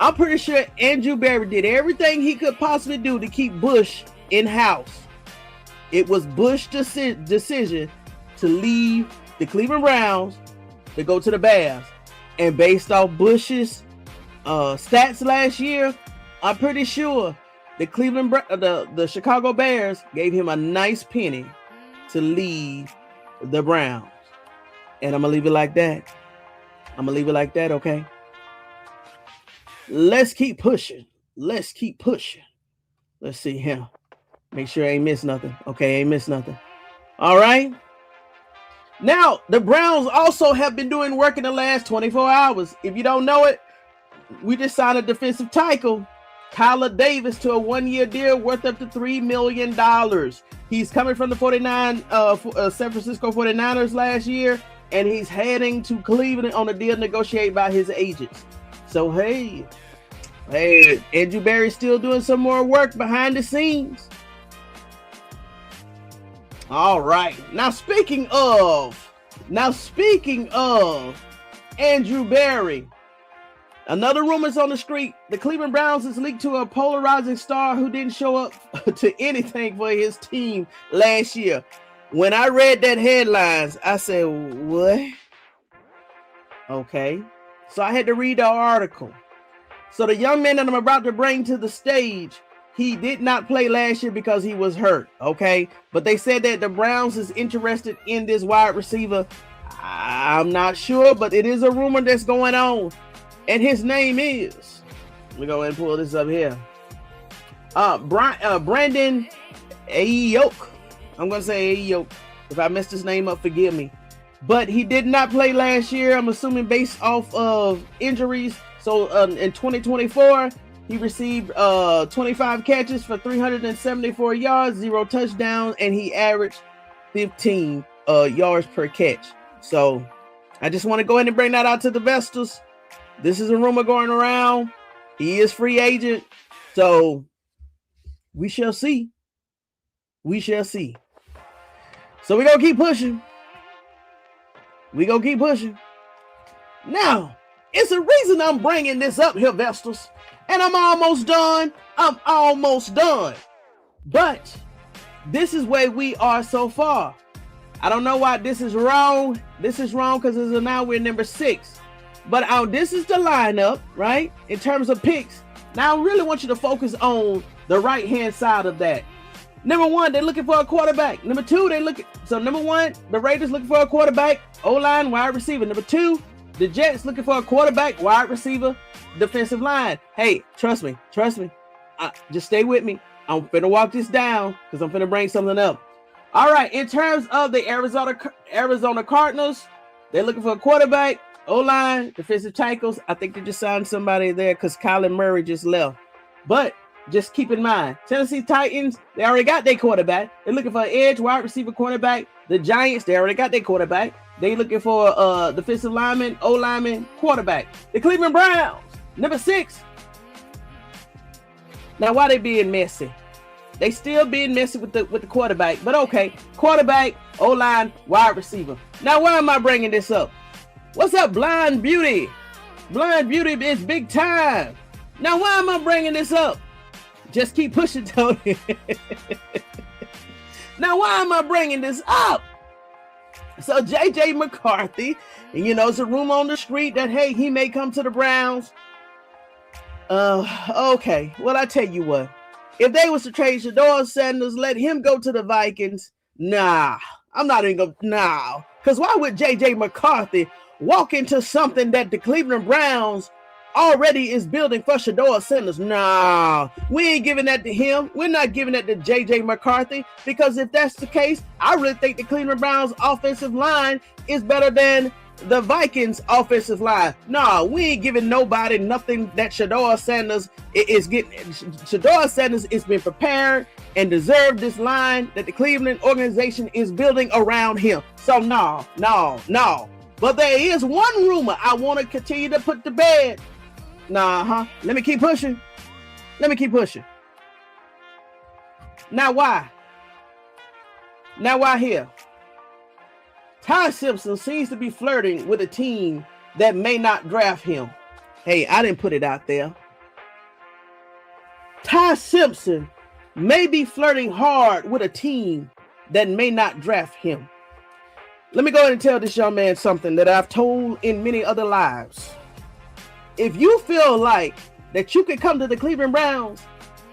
I'm pretty sure Andrew Berry did everything he could possibly do to keep Bush in-house. It was Bush's decision to leave the Cleveland Browns to go to the Bears. And based off Bush's stats last year, I'm pretty sure the Chicago Bears gave him a nice penny to leave the Browns. And I'm going to leave it like that. Okay? Let's keep pushing. Let's see here. Make sure I ain't missed nothing. Okay, ain't missed nothing. All right. Now, the Browns also have been doing work in the last 24 hours. If you don't know it, we just signed a defensive tackle, Kyler Davis, to a 1-year deal worth up to $3 million. He's coming from the San Francisco 49ers last year, and he's heading to Cleveland on a deal negotiated by his agents. So, hey, Andrew Berry's still doing some more work behind the scenes. All right. Now, speaking of Andrew Berry, another rumor's on the street. The Cleveland Browns is linked to a polarizing star who didn't show up to anything for his team last year. When I read that headlines, I said, what? Okay. So I had to read the article. So the young man that I'm about to bring to the stage, he did not play last year because he was hurt. Okay. But they said that the Browns is interested in this wide receiver. I'm not sure, but it is a rumor that's going on. And his name is, let me go ahead and pull this up here. Brandon Ayuk. I'm going to say Ayuk. If I messed his name up, forgive me. But he did not play last year, I'm assuming based off of injuries. So in 2024, he received 25 catches for 374 yards, 0 touchdowns, and he averaged 15 yards per catch. So I just want to go ahead and bring that out to the Vestas. This is a rumor going around. He is free agent. So we shall see. We shall see. So we're going to keep pushing. Now, it's a reason I'm bringing this up here, Vestas. And I'm almost done. But this is where we are so far. I don't know why this is wrong. This is wrong because now we're number 6. But this is the lineup, right? In terms of picks. Now I really want you to focus on the right-hand side of that. Number 1, they're looking for a quarterback. Number 2, number 1, the Raiders looking for a quarterback, O-line, wide receiver. Number 2, the Jets looking for a quarterback, wide receiver, defensive line. Hey, trust me. Just stay with me. I'm finna walk this down because I'm finna bring something up. All right, in terms of the Arizona Cardinals, they're looking for a quarterback, O-line, defensive tackles. I think they just signed somebody there because Kyler Murray just left. But just keep in mind, Tennessee Titans, they already got their quarterback. They're looking for an edge, wide receiver, quarterback. The Giants, they already got their quarterback. They looking for a defensive lineman, O-lineman, quarterback. The Cleveland Browns, number 6. Now, why they being messy? They still being messy with the quarterback, but okay. Quarterback, O-line, wide receiver. Now, why am I bringing this up? What's up, Blind Beauty? Blind Beauty is big time. Now, why am I bringing this up? Just keep pushing, Tony. Now, why am I bringing this up? So, J.J. McCarthy, and it's a rumor on the street that, hey, he may come to the Browns. Okay. Well, I tell you what. If they was to trade SHEDEUR Sanders, let him go to the Vikings. Nah, I'm not even going to. Nah. Because why would J.J. McCarthy walk into something that the Cleveland Browns already is building for SHEDEUR Sanders? Nah, we ain't giving that to him. We're not giving that to J.J. McCarthy, because if that's the case, I really think the Cleveland Browns offensive line is better than the Vikings offensive line. Nah, we ain't giving nobody nothing that SHEDEUR Sanders is getting. SHEDEUR Sanders has been prepared and deserved this line that the Cleveland organization is building around him. So no. But there is one rumor I want to continue to put to bed. Let me keep pushing. Now why here? Ty Simpson seems to be flirting with a team that may not draft him. Hey, I didn't put it out there. Ty Simpson may be flirting hard with a team that may not draft him. Let me go ahead and tell this young man something that I've told in many other lives. If you feel like that you could come to the Cleveland Browns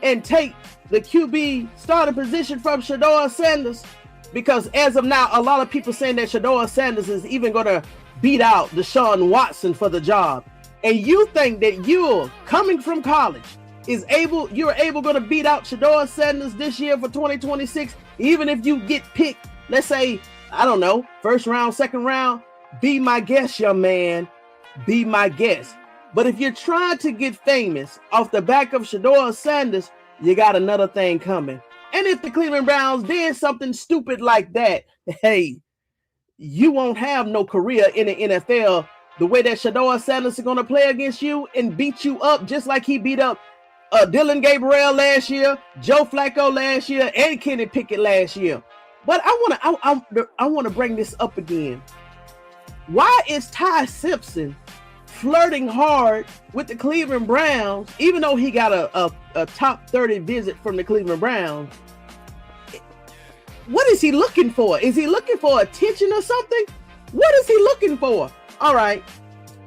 and take the QB starting position from SHEDEUR Sanders, because as of now, a lot of people saying that SHEDEUR Sanders is even going to beat out Deshaun Watson for the job. And you think that you're coming from college you're able going to beat out SHEDEUR Sanders this year for 2026, even if you get picked, let's say, I don't know, first round, second round, be my guest, young man, be my guest. But if you're trying to get famous off the back of SHEDEUR Sanders, you got another thing coming. And if the Cleveland Browns did something stupid like that, hey, you won't have no career in the NFL the way that SHEDEUR Sanders is going to play against you and beat you up just like he beat up Dylan Gabriel last year, Joe Flacco last year, and Kenny Pickett last year. But I want to bring this up again. Why is Ty Simpson flirting hard with the Cleveland Browns, even though he got a top 30 visit from the Cleveland Browns? What is he looking for? Is he looking for attention or something? What is he looking for? All right.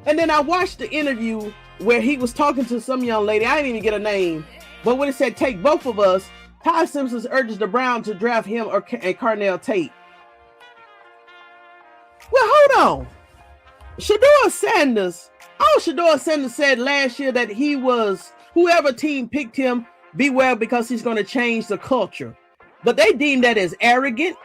And then I watched the interview where he was talking to some young lady. I didn't even get a name. But when it said take both of us, Ty Simpson urges the Browns to draft him and Carnell Tate. Well, hold on. SHEDEUR Sanders said last year that he was, whoever team picked him, beware because he's going to change the culture. But they deemed that as arrogant.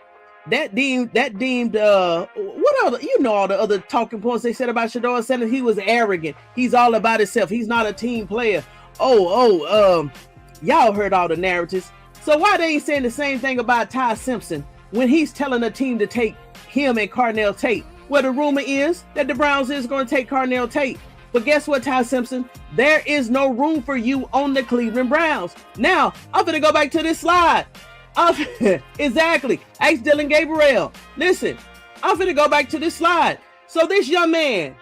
That deemed what other, all the other talking points they said about SHEDEUR Sanders. He was arrogant. He's all about himself. He's not a team player. Y'all heard all the narratives. So why they ain't saying the same thing about Ty Simpson when he's telling the team to take him and Carnell Tate? Well, the rumor is that the Browns is going to take Carnell Tate. But guess what, Ty Simpson? There is no room for you on the Cleveland Browns. Now, I'm going to go back to this slide. Exactly. Ask Dylan Gabriel. Listen, I'm going to go back to this slide. So this young man,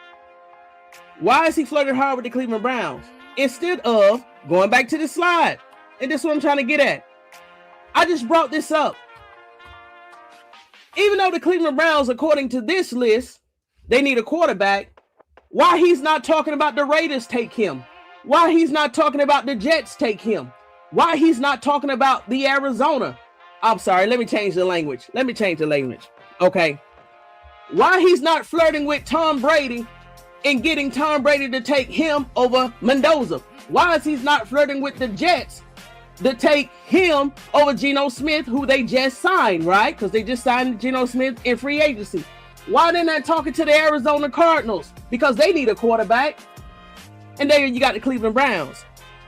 why is he flirting hard with the Cleveland Browns? Instead of going back to this slide. And this is what I'm trying to get at. I just brought this up. Even though the Cleveland Browns, according to this list, they need a quarterback, why he's not talking about the Raiders take him? Why he's not talking about the Jets take him? Why he's not talking about the Arizona? I'm sorry, let me change the language. Okay. Why he's not flirting with Tom Brady and getting Tom Brady to take him over Mendoza? Why is he not flirting with the Jets to take him over Geno Smith, who they just signed, right? Because they just signed Geno Smith in free agency. Why they're not talking to the Arizona Cardinals? Because they need a quarterback. And there you got the Cleveland Browns.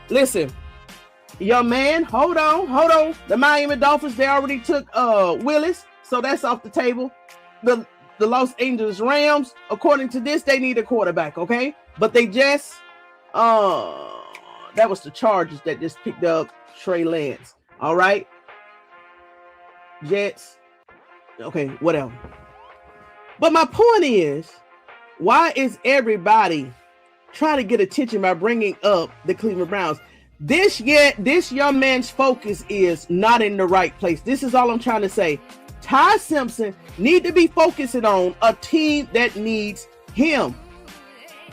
Listen, young man, hold on. The Miami Dolphins, they already took Willis, so that's off the table. The Los Angeles Rams, according to this, they need a quarterback, okay? But they just, that was the Chargers that just picked up Trey Lance, all right? Jets, okay, whatever. But my point is, why is everybody trying to get attention by bringing up the Cleveland Browns? This young man's focus is not in the right place. This is all I'm trying to say. Ty Simpson need to be focusing on a team that needs him.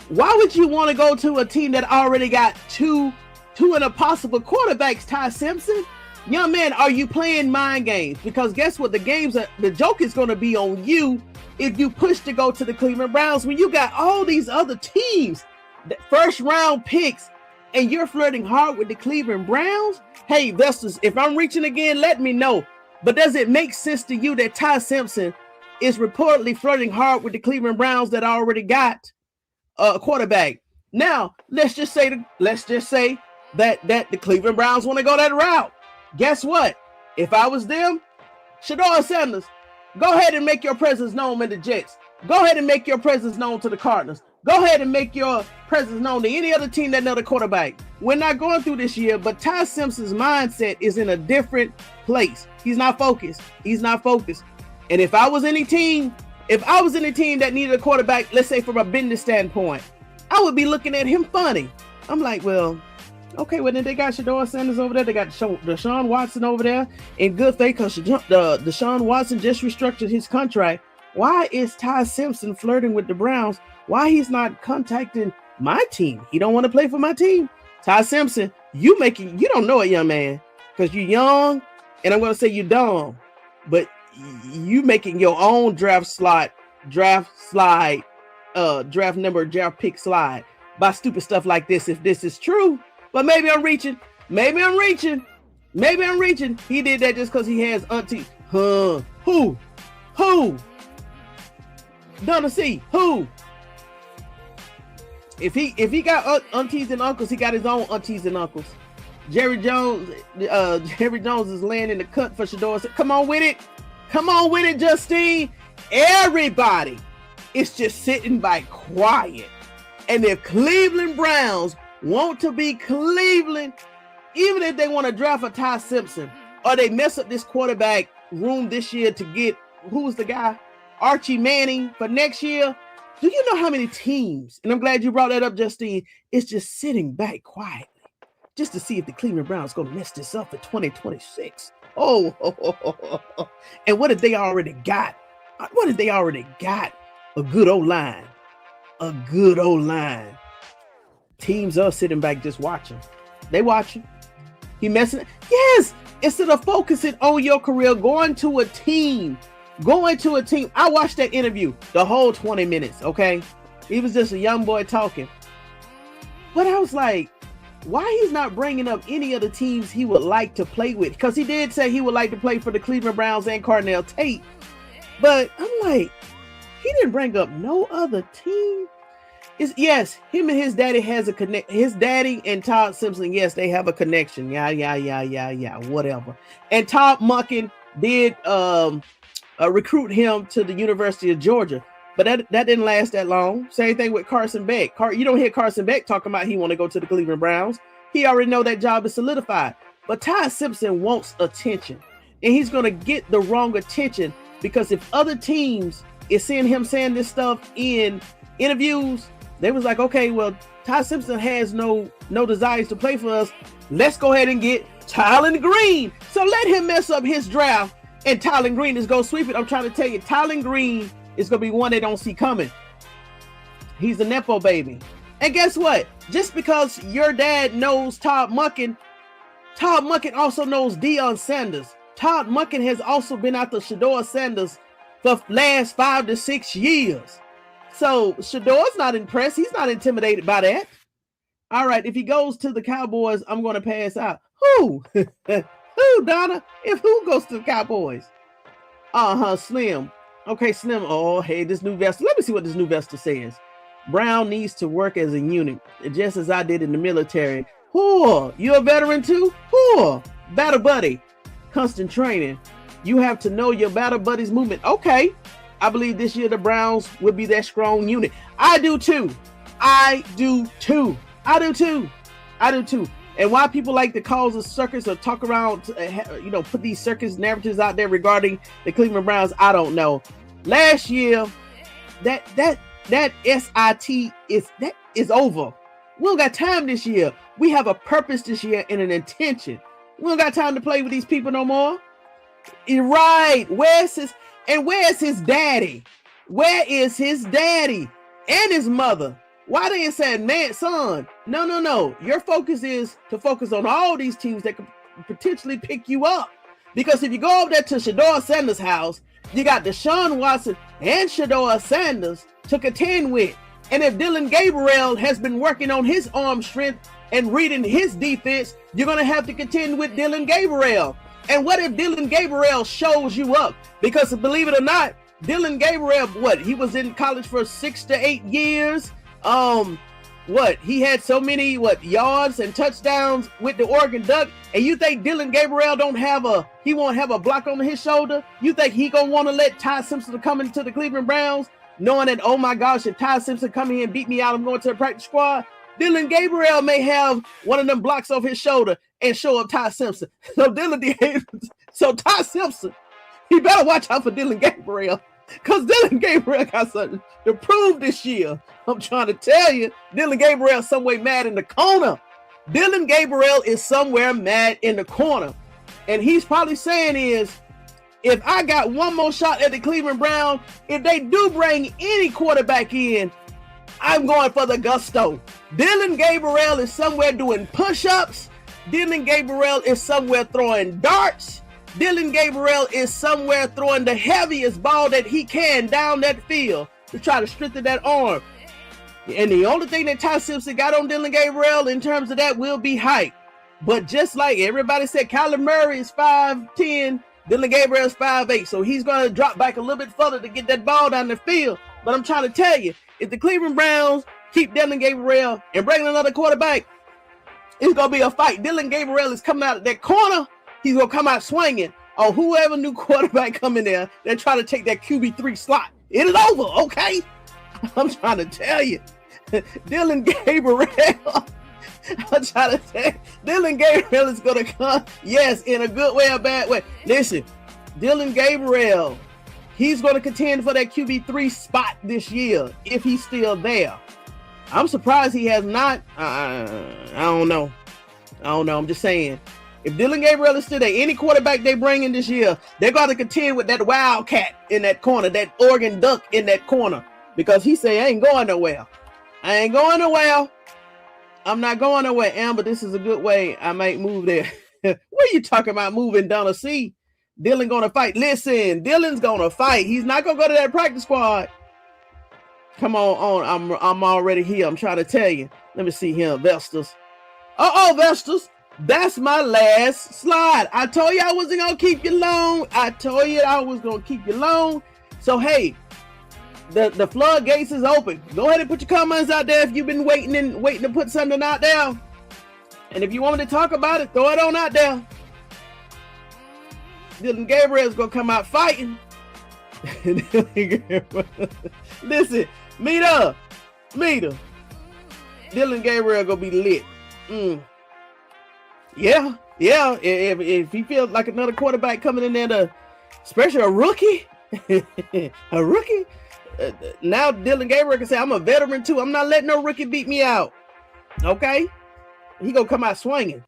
Why would you want to go to a team that already got two and a possible quarterbacks, Ty Simpson? Young man, are you playing mind games? Because guess what? The joke is going to be on you if you push to go to the Cleveland Browns when you got all these other teams, first round picks, and you're flirting hard with the Cleveland Browns. Hey, Vesters, if I'm reaching again, let me know. But does it make sense to you that Ty Simpson is reportedly flirting hard with the Cleveland Browns that already got a quarterback. Now, let's just say that the Cleveland Browns want to go that route. Guess what? If I was them, SHEDEUR Sanders, go ahead and make your presence known in the Jets. Go ahead and make your presence known to the Cardinals. Go ahead and make your presence known to any other team that know the quarterback. We're not going through this year, but Ty Simpson's mindset is in a different place. He's not focused. He's not focused. And if I was any team that needed a quarterback, let's say from a business standpoint, I would be looking at him funny. I'm like, well, okay, well then they got SHEDEUR Sanders over there. They got Deshaun Watson over there in good faith because Deshaun Watson just restructured his contract. Why is Ty Simpson flirting with the Browns? Why he's not contacting my team? He don't want to play for my team. Ty Simpson, you don't know it, young man, because you're young, and I'm going to say you're dumb, but you making your own draft pick slide by stupid stuff like this. If this is true, but maybe I'm reaching. He did that just because he has auntie. Who? Donna C. Who? If he got aunties and uncles, he got his own aunties and uncles. Jerry Jones is laying in the cut for SHEDEUR. Come on with it, Justine. Everybody is just sitting back quiet. And if Cleveland Browns want to be Cleveland, even if they want to draft a Ty Simpson, or they mess up this quarterback room this year to get, who's the guy? Archie Manning for next year. Do you know how many teams, and I'm glad you brought that up, Justine, is just sitting back quietly just to see if the Cleveland Browns going to mess this up for 2026? And what if they already got? A good old line. Teams are sitting back just watching. They watching. He messing. Yes, instead of focusing on your career, going to a team. I watched that interview, the whole 20 minutes, okay? He was just a young boy talking. But I was like, why he's not bringing up any of the teams he would like to play with? Because he did say he would like to play for the Cleveland Browns and Cardinal Tate. But I'm like, he didn't bring up no other team. Yes, him and his daddy has a connect. His daddy and Todd Simpson, yes, they have a connection. Yeah, whatever. And Todd Monken did recruit him to the University of Georgia, but that didn't last that long. Same thing with Carson Beck. You don't hear Carson Beck talking about he want to go to the Cleveland Browns. He already know that job is solidified. But Ty Simpson wants attention, and he's going to get the wrong attention because if other teams is seeing him saying this stuff in interviews, they was like, okay, well, Ty Simpson has no desires to play for us. Let's go ahead and get Tylen Green. So let him mess up his draft, and Tylen Green is going to sweep it. I'm trying to tell you, Tylen Green is going to be one they don't see coming. He's a Nepo baby. And guess what? Just because your dad knows Todd Monken also knows Deion Sanders. Todd Monken has also been after SHEDEUR Sanders for the last 5 to 6 years. So SHEDEUR's not impressed. He's not intimidated by that. All right, if he goes to the Cowboys, I'm going to pass out. Who? Who, Donna? If who goes to the Cowboys? Slim. Okay, Slim. Oh, hey, this new Vesta. Let me see what this new Vesta says. Brown needs to work as a unit, just as I did in the military. Who? You a veteran too? Who? Battle buddy. Constant training. You have to know your battle buddy's movement. Okay. I believe this year the Browns will be that strong unit. I do too. And why people like to cause a circus or talk around, put these circus narratives out there regarding the Cleveland Browns, I don't know. Last year, that SIT is over. We don't got time this year. We have a purpose this year and an intention. We don't got time to play with these people no more. Right. Where's his daddy? Where is his daddy and his mother? Why they ain't saying, man, son? No. Your focus is to focus on all these teams that could potentially pick you up. Because if you go over there to SHEDEUR Sanders' house, you got Deshaun Watson and SHEDEUR Sanders to contend with. And if Dylan Gabriel has been working on his arm strength and reading his defense, you're going to have to contend with Dylan Gabriel. And what if Dylan Gabriel shows you up? Because believe it or not, Dillon Gabriel, what? He was in college for 6 to 8 years. What? He had so many yards and touchdowns with the Oregon Duck. And you think Dillon Gabriel won't have a block on his shoulder? You think he gonna want to let Ty Simpson come into the Cleveland Browns, knowing that, oh my gosh, if Ty Simpson come here and beat me out, I'm going to the practice squad? Dillon Gabriel may have one of them blocks off his shoulder and show up Ty Simpson. So Ty Simpson, he better watch out for Dillon Gabriel, because Dillon Gabriel got something to prove this year. I'm trying to tell you, Dillon Gabriel somewhere mad in the corner. Dillon Gabriel is somewhere mad in the corner. And he's probably saying is, if I got one more shot at the Cleveland Browns, if they do bring any quarterback in, I'm going for the gusto. Dillon Gabriel is somewhere doing push-ups. Dillon Gabriel is somewhere throwing darts. Dillon Gabriel is somewhere throwing the heaviest ball that he can down that field to try to strengthen that arm. And the only thing that Ty Simpson got on Dillon Gabriel in terms of that will be height. But just like everybody said, Kyler Murray is 5'10", Dillon Gabriel is 5'8", so he's going to drop back a little bit further to get that ball down the field. But I'm trying to tell you, if the Cleveland Browns keep Dillon Gabriel and bring another quarterback, it's going to be a fight. Dillon Gabriel is coming out of that corner. He's going to come out swinging on whoever new quarterback come in there that try to take that QB3 slot. It is over, okay? I'm trying to tell you. Dillon Gabriel, I'm trying to tell you, Dillon Gabriel is going to come, yes, in a good way or bad way. Listen, Dillon Gabriel, he's going to contend for that QB3 spot this year if he's still there. I'm surprised he has not. I don't know. I'm just saying. If Dillon Gabriel is still there, any quarterback they bring in this year, they're going to contend with that Wildcat in that corner, that Oregon Duck in that corner, because he say, I ain't going nowhere. I ain't going nowhere. I'm not going nowhere. Amber, this is a good way I might move there. What are you talking about moving down the sea? Dillon going to fight. Listen, Dillon's going to fight. He's not going to go to that practice squad. Come on. I'm already here. I'm trying to tell you. Let me see here. Vestas. Vestas. That's my last slide. I told you I wasn't going to keep you long. So, hey, the floodgates is open. Go ahead and put your comments out there if you've been waiting to put something out there. And if you want me to talk about it, throw it on out there. Dillon Gabriel is going to come out fighting. Listen, meter. Dillon Gabriel going to be lit. Yeah. If he feels like another quarterback coming in there, especially a rookie, now Dillon Gabriel can say, I'm a veteran too. I'm not letting no rookie beat me out. Okay? He gonna come out swinging.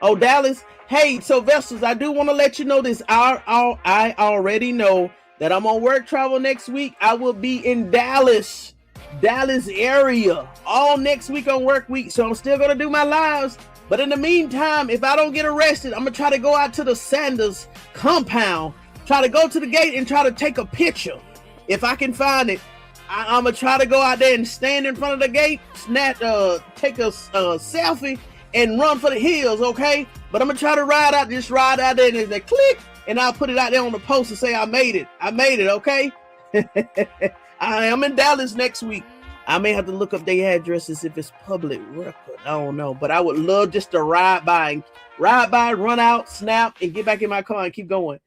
Oh, Dallas. Hey, so Vestals, I do want to let you know this. I already know that I'm on work travel next week. I will be in Dallas area all next week on work week. So I'm still gonna do my lives. But in the meantime, if I don't get arrested, I'm gonna try to go out to the Sanders compound, try to go to the gate and try to take a picture. If I can find it, I'm gonna try to go out there and stand in front of the gate, take a selfie, and run for the hills, okay? But I'm gonna try to ride out there, and they click, and I'll put it out there on the post and say I made it, okay? I am in Dallas next week. I may have to look up their addresses if it's public record. I don't know, but I would love just to ride by, run out, snap, and get back in my car and keep going.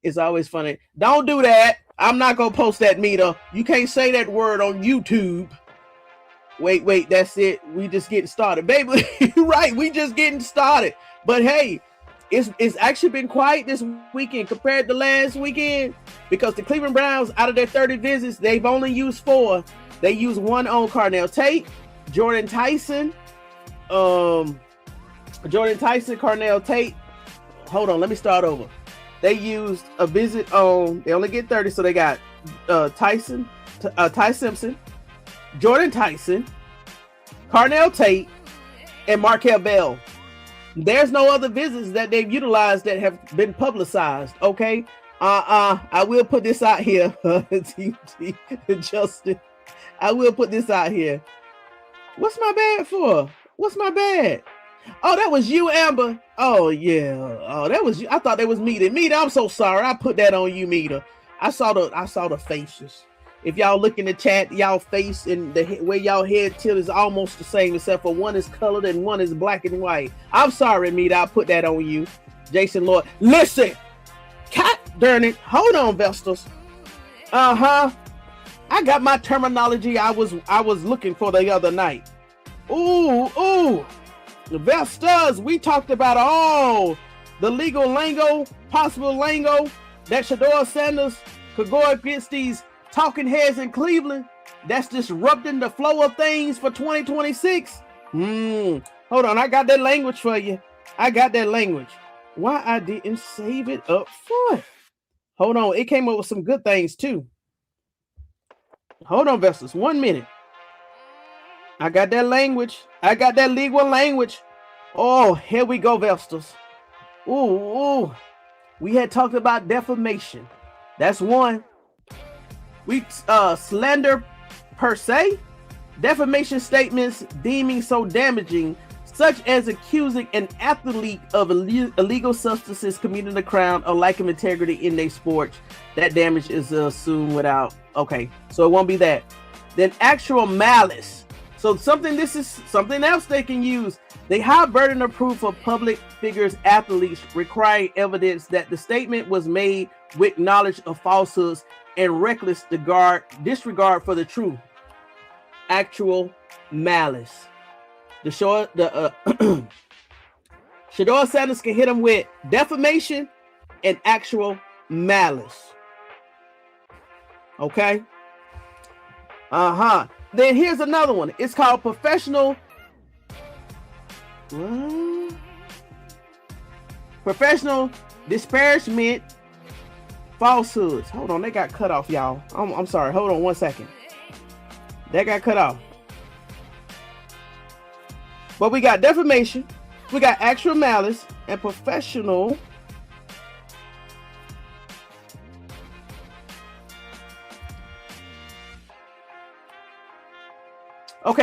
It's always funny. Don't do that. I'm not gonna post that, meter. You can't say that word on YouTube. Wait, that's it. We just getting started, baby. Right, we just getting started. But hey, it's actually been quiet this weekend compared to last weekend, because the Cleveland Browns, out of their 30 visits, they've only used 4. They used 1 on Carnell Tate, Jordan Tyson, Carnell Tate. Hold on, let me start over. They used a visit on, they only get 30, so they got Ty Simpson, Jordan Tyson, Carnell Tate, and Markel Bell. There's no other visits that they've utilized that have been publicized, okay? I will put this out here, Justin. I will put this out here. What's my bad for? What's my bad? Oh, that was you, Amber. Oh, yeah. Oh, that was you. I thought that was Meter. Meter, I'm so sorry. I put that on you, Meter. I saw the faces. If y'all look in the chat, y'all face and the way y'all head tilt is almost the same, except for one is colored and one is black and white. I'm sorry, Meet. I'll put that on you, Jason Lord. Listen, cat darn it. Hold on, Vestas. I got my terminology I was looking for the other night. Ooh. Vestas, we talked about all the legal lingo, possible lingo that SHEDEUR Sanders could go against these talking heads in Cleveland that's disrupting the flow of things for 2026. Hold on, I got that language for you. I got that language. Why I didn't save it up front? Hold on, it came up with some good things too. Hold on, Vestas, 1 minute. I got that language. I got that legal language. Oh, here we go, Vestas. Ooh. We had talked about defamation. That's one. We slander per se, defamation statements deeming so damaging, such as accusing an athlete of illegal substances, committing a crime, or lack of integrity in their sport. That damage is assumed without. Okay, so it won't be that. Then actual malice. So this is something else they can use. They high burden of proof of public figures, athletes, requiring evidence that the statement was made with knowledge of falsehoods and reckless disregard for the truth. Actual malice. SHEDEUR Sanders can hit them with defamation and actual malice. Okay. Then here's another one. It's called professional disparagement, falsehoods. Hold on, they got cut off, y'all. I'm sorry. Hold on 1 second. That got cut off. But we got defamation, we got actual malice, and professional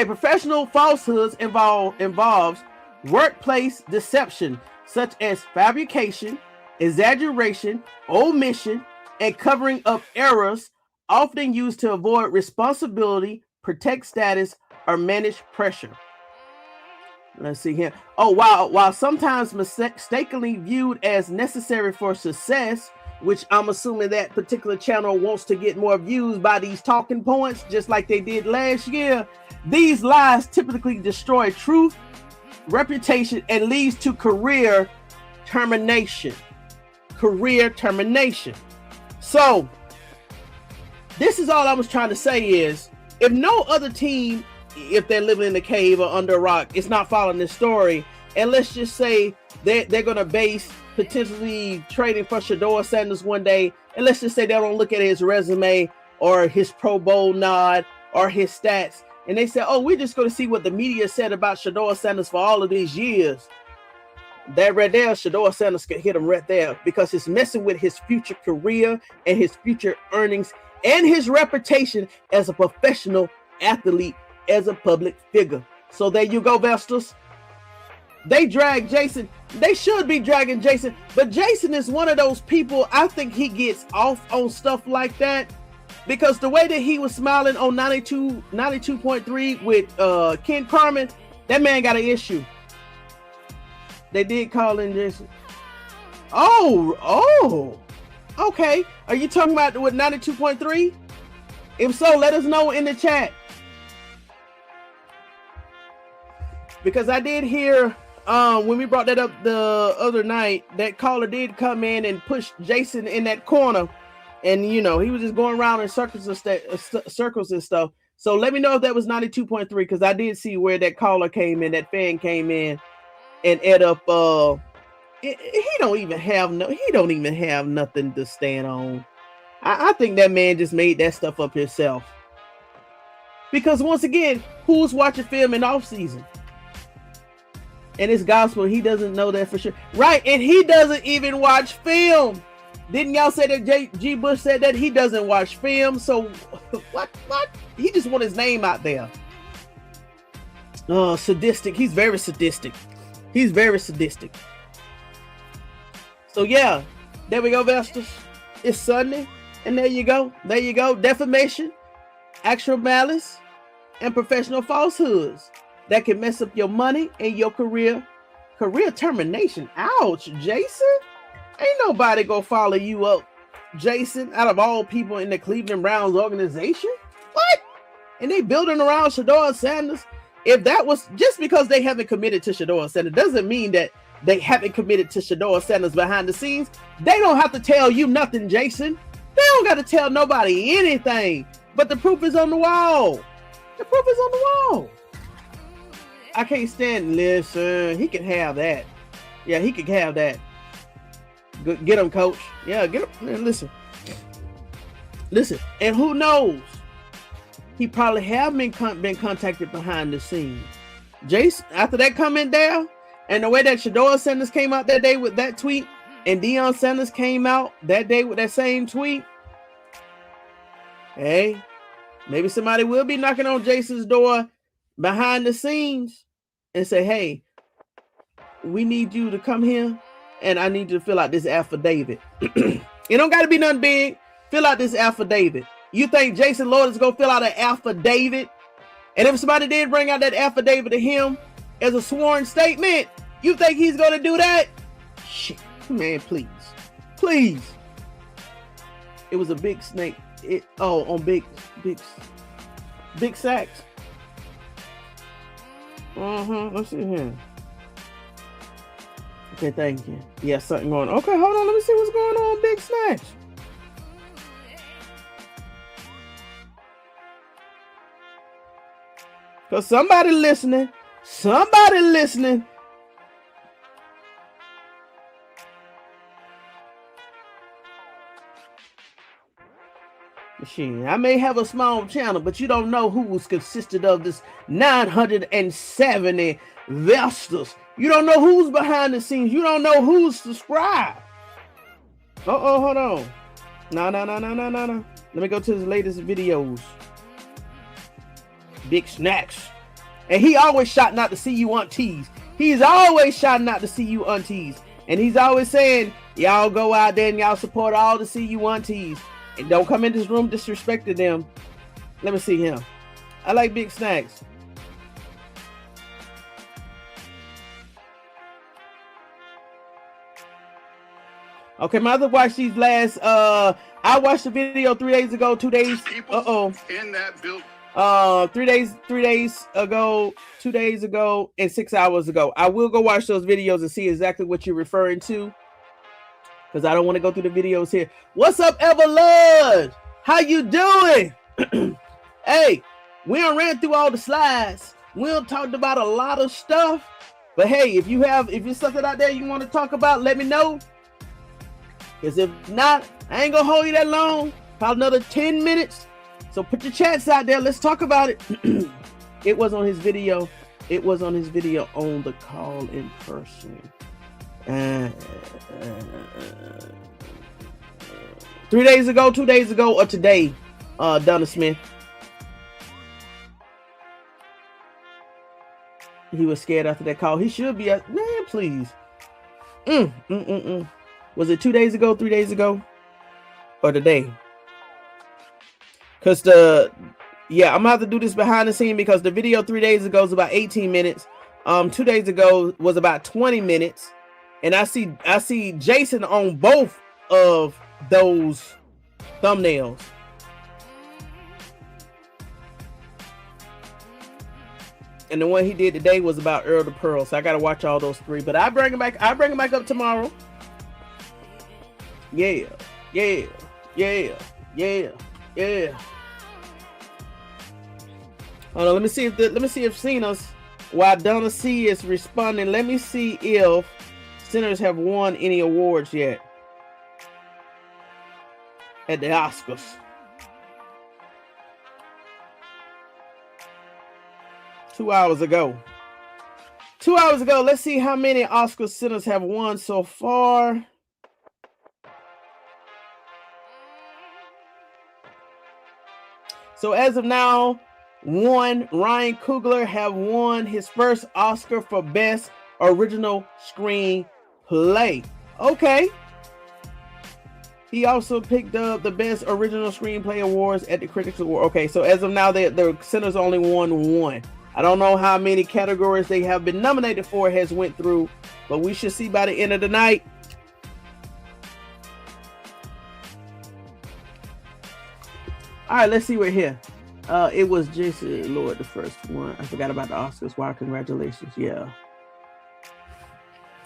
professional falsehoods involves workplace deception, such as fabrication, exaggeration, omission, and covering up errors, often used to avoid responsibility, protect status, or manage pressure. Let's see here. While sometimes mistakenly viewed as necessary for success, which I'm assuming that particular channel wants to get more views by these talking points, just like they did last year, these lies typically destroy truth, reputation, and leads to career termination. So this is all I was trying to say is, if no other team, if they're living in the cave or under a rock, it's not following this story, and let's just say they're going to base potentially trading for SHEDEUR Sanders one day, and let's just say they don't look at his resume or his Pro Bowl nod or his stats, and they say, we're just going to see what the media said about SHEDEUR Sanders for all of these years. That right there, SHEDEUR Sanders can hit him right there, because it's messing with his future career and his future earnings and his reputation as a professional athlete, as a public figure. So there you go, Vestas. They drag Jason. They should be dragging Jason, but Jason is one of those people, I think he gets off on stuff like that, because the way that he was smiling on 92.3 with Ken Carmen, that man got an issue. They did call in Jason. Okay. Are you talking about with 92.3? If so, let us know in the chat. Because I did hear when we brought that up the other night, that caller did come in and push Jason in that corner, and he was just going around in circles and stuff. So let me know if that was 92.3, because I did see where that caller came in, that fan came in and ate up. He don't even have nothing to stand on. I think that man just made that stuff up himself. Because once again, who's watching film in off season? And it's gospel. He doesn't know that for sure. Right. And he doesn't even watch film. Didn't y'all say that G. Bush said that he doesn't watch film? So what? He just want his name out there. Oh, sadistic. He's very sadistic. So yeah, there we go, Vestas. It's Sunday. And there you go. There you go. Defamation, actual malice, and professional falsehoods that can mess up your money and your career. Career termination. Ouch, Jason. Ain't nobody gonna follow you up, Jason, out of all people in the Cleveland Browns organization. What? And they building around SHEDEUR Sanders. If that was just because they haven't committed to SHEDEUR Sanders, doesn't mean that they haven't committed to SHEDEUR Sanders behind the scenes. They don't have to tell you nothing, Jason. They don't got to tell nobody anything. But the proof is on the wall. The proof is on the wall. I can't stand. Listen, he can have that. Yeah, he can have that. Get him, coach. Yeah, get him. Man, listen. And who knows? He probably have been contacted behind the scenes. Jason, after that comment there, and the way that SHEDEUR Sanders came out that day with that tweet, and Deion Sanders came out that day with that same tweet, hey, maybe somebody will be knocking on Jason's door behind the scenes and say, hey, we need you to come here, and I need you to fill out this affidavit. It don't got to be nothing big. Fill out this affidavit. You think Jason Lloyd is going to fill out an affidavit? And if somebody did bring out that affidavit to him as a sworn statement, you think he's going to do that? Shit, man, please. Please. It was a big snake. On big sacks. Let's see here. Okay, thank you. Yeah, something going on. Okay, hold on. Let me see what's going on. Big snacks. Because somebody listening. Machine. I may have a small channel, but you don't know who was consisted of this 970 investors. You don't know who's behind the scenes. You don't know who's subscribed. Hold on. No. Let me go to his latest videos. Big snacks. And he always shouting out to see you aunties. He's always shouting out to see you aunties. And he's always saying, y'all go out there and y'all support all the see you aunties. And don't come in this room disrespecting them. Let me see him. I like big snacks. Okay, my other watch these last I watched the video 3 days ago, 2 days. In that build. 3 days ago, 2 days ago, and 6 hours ago. I will go watch those videos and see exactly what you're referring to, because I don't want to go through the videos here. What's up, Everlud? How you doing? Hey, we done ran through all the slides. We done talked about a lot of stuff. But hey, if you're something out there you want to talk about, let me know. Because if not, I ain't gonna hold you that long. Probably another 10 minutes. So put your chats out there. Let's talk about it. It was on his video. It was on his video on the call in person. 3 days ago, 2 days ago, or today, Donna Smith. He was scared after that call. He should be. Man, please. Was it 2 days ago, 3 days ago, or today? Because I'm gonna have to do this behind the scene, because the video 3 days ago is about 18 minutes. 2 days ago was about 20 minutes. And I see Jason on both of those thumbnails. And the one he did today was about Earl the Pearl. So I gotta watch all those three. But I bring him back up tomorrow. Yeah. Hold on, let me see if Cena's, while Donna C is responding, let me see if Sinners have won any awards yet at the Oscars. Two hours ago. Let's see how many Oscar Sinners have won so far. So as of now, Ryan Coogler have won his first Oscar for Best Original Screenplay. Okay. He also picked up the Best Original Screenplay Awards at the Critics Award. Okay, so as of now, the Sinners only won one. I don't know how many categories they have been nominated for has went through, but we should see by the end of the night. All right, let's see right here. It was Jason Lord, the first one. I forgot about the Oscars. Wow, congratulations. Yeah.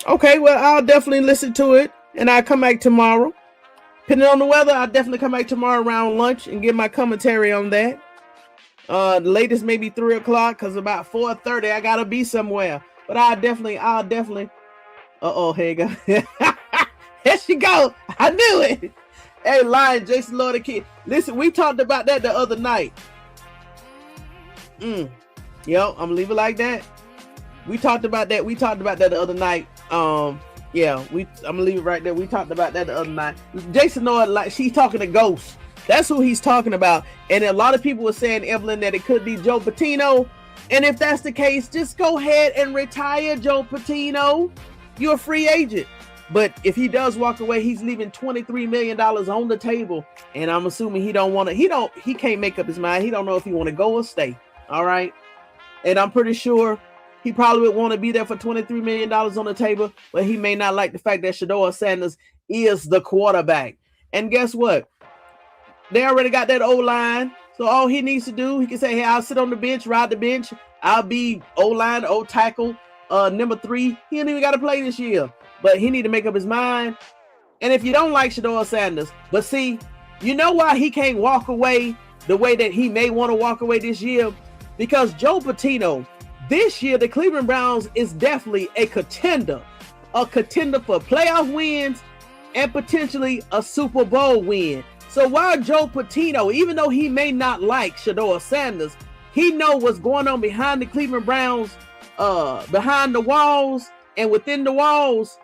Okay, well, I'll definitely listen to it, and I'll come back tomorrow. Depending on the weather, I'll definitely come back tomorrow around lunch and give my commentary on that. The latest maybe 3 o'clock, because about 4:30 I gotta be somewhere. But I'll definitely. Here you go. There she go. I knew it. Hey, Lion, Jason Lord, the kid. Listen, we talked about that the other night. Yo, I'm gonna leave it like that. We talked about that. We talked about that the other night. Yeah, I'm gonna leave it right there. We talked about that the other night. Jason Lord, like, she's talking to ghosts. That's who he's talking about. And a lot of people were saying, Evelyn, that it could be Joe Patino. And if that's the case, just go ahead and retire, Joe Patino. You're a free agent. But if he does walk away, he's leaving $23 million on the table. And I'm assuming he can't make up his mind. He don't know if he want to go or stay. All right. And I'm pretty sure he probably would want to be there for $23 million on the table, but he may not like the fact that SHEDEUR Sanders is the quarterback. And guess what? They already got that O-line. So all he needs to do, he can say, hey, I'll sit on the bench, ride the bench. I'll be O-line, O-tackle, number 3. He ain't even got to play this year, but he need to make up his mind. And if you don't like SHEDEUR Sanders, but see, you know why he can't walk away the way that he may want to walk away this year? Because Joe Patino, this year, the Cleveland Browns is definitely a contender for playoff wins and potentially a Super Bowl win. So while Joe Patino, even though he may not like SHEDEUR Sanders, he know what's going on behind the Cleveland Browns, behind the walls and within the walls.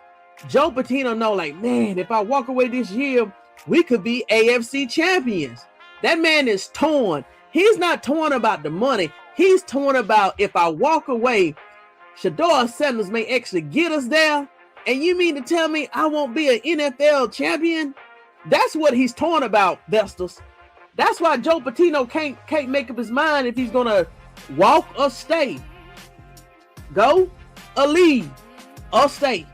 Joe Patino know, like, man, if I walk away this year, we could be AFC champions. That man is torn. He's not torn about the money. He's torn about, if I walk away, SHEDEUR Sanders may actually get us there. And you mean to tell me I won't be an NFL champion? That's what he's torn about, Vestas. That's why Joe Patino can't make up his mind if he's gonna walk or stay. Go or leave or stay.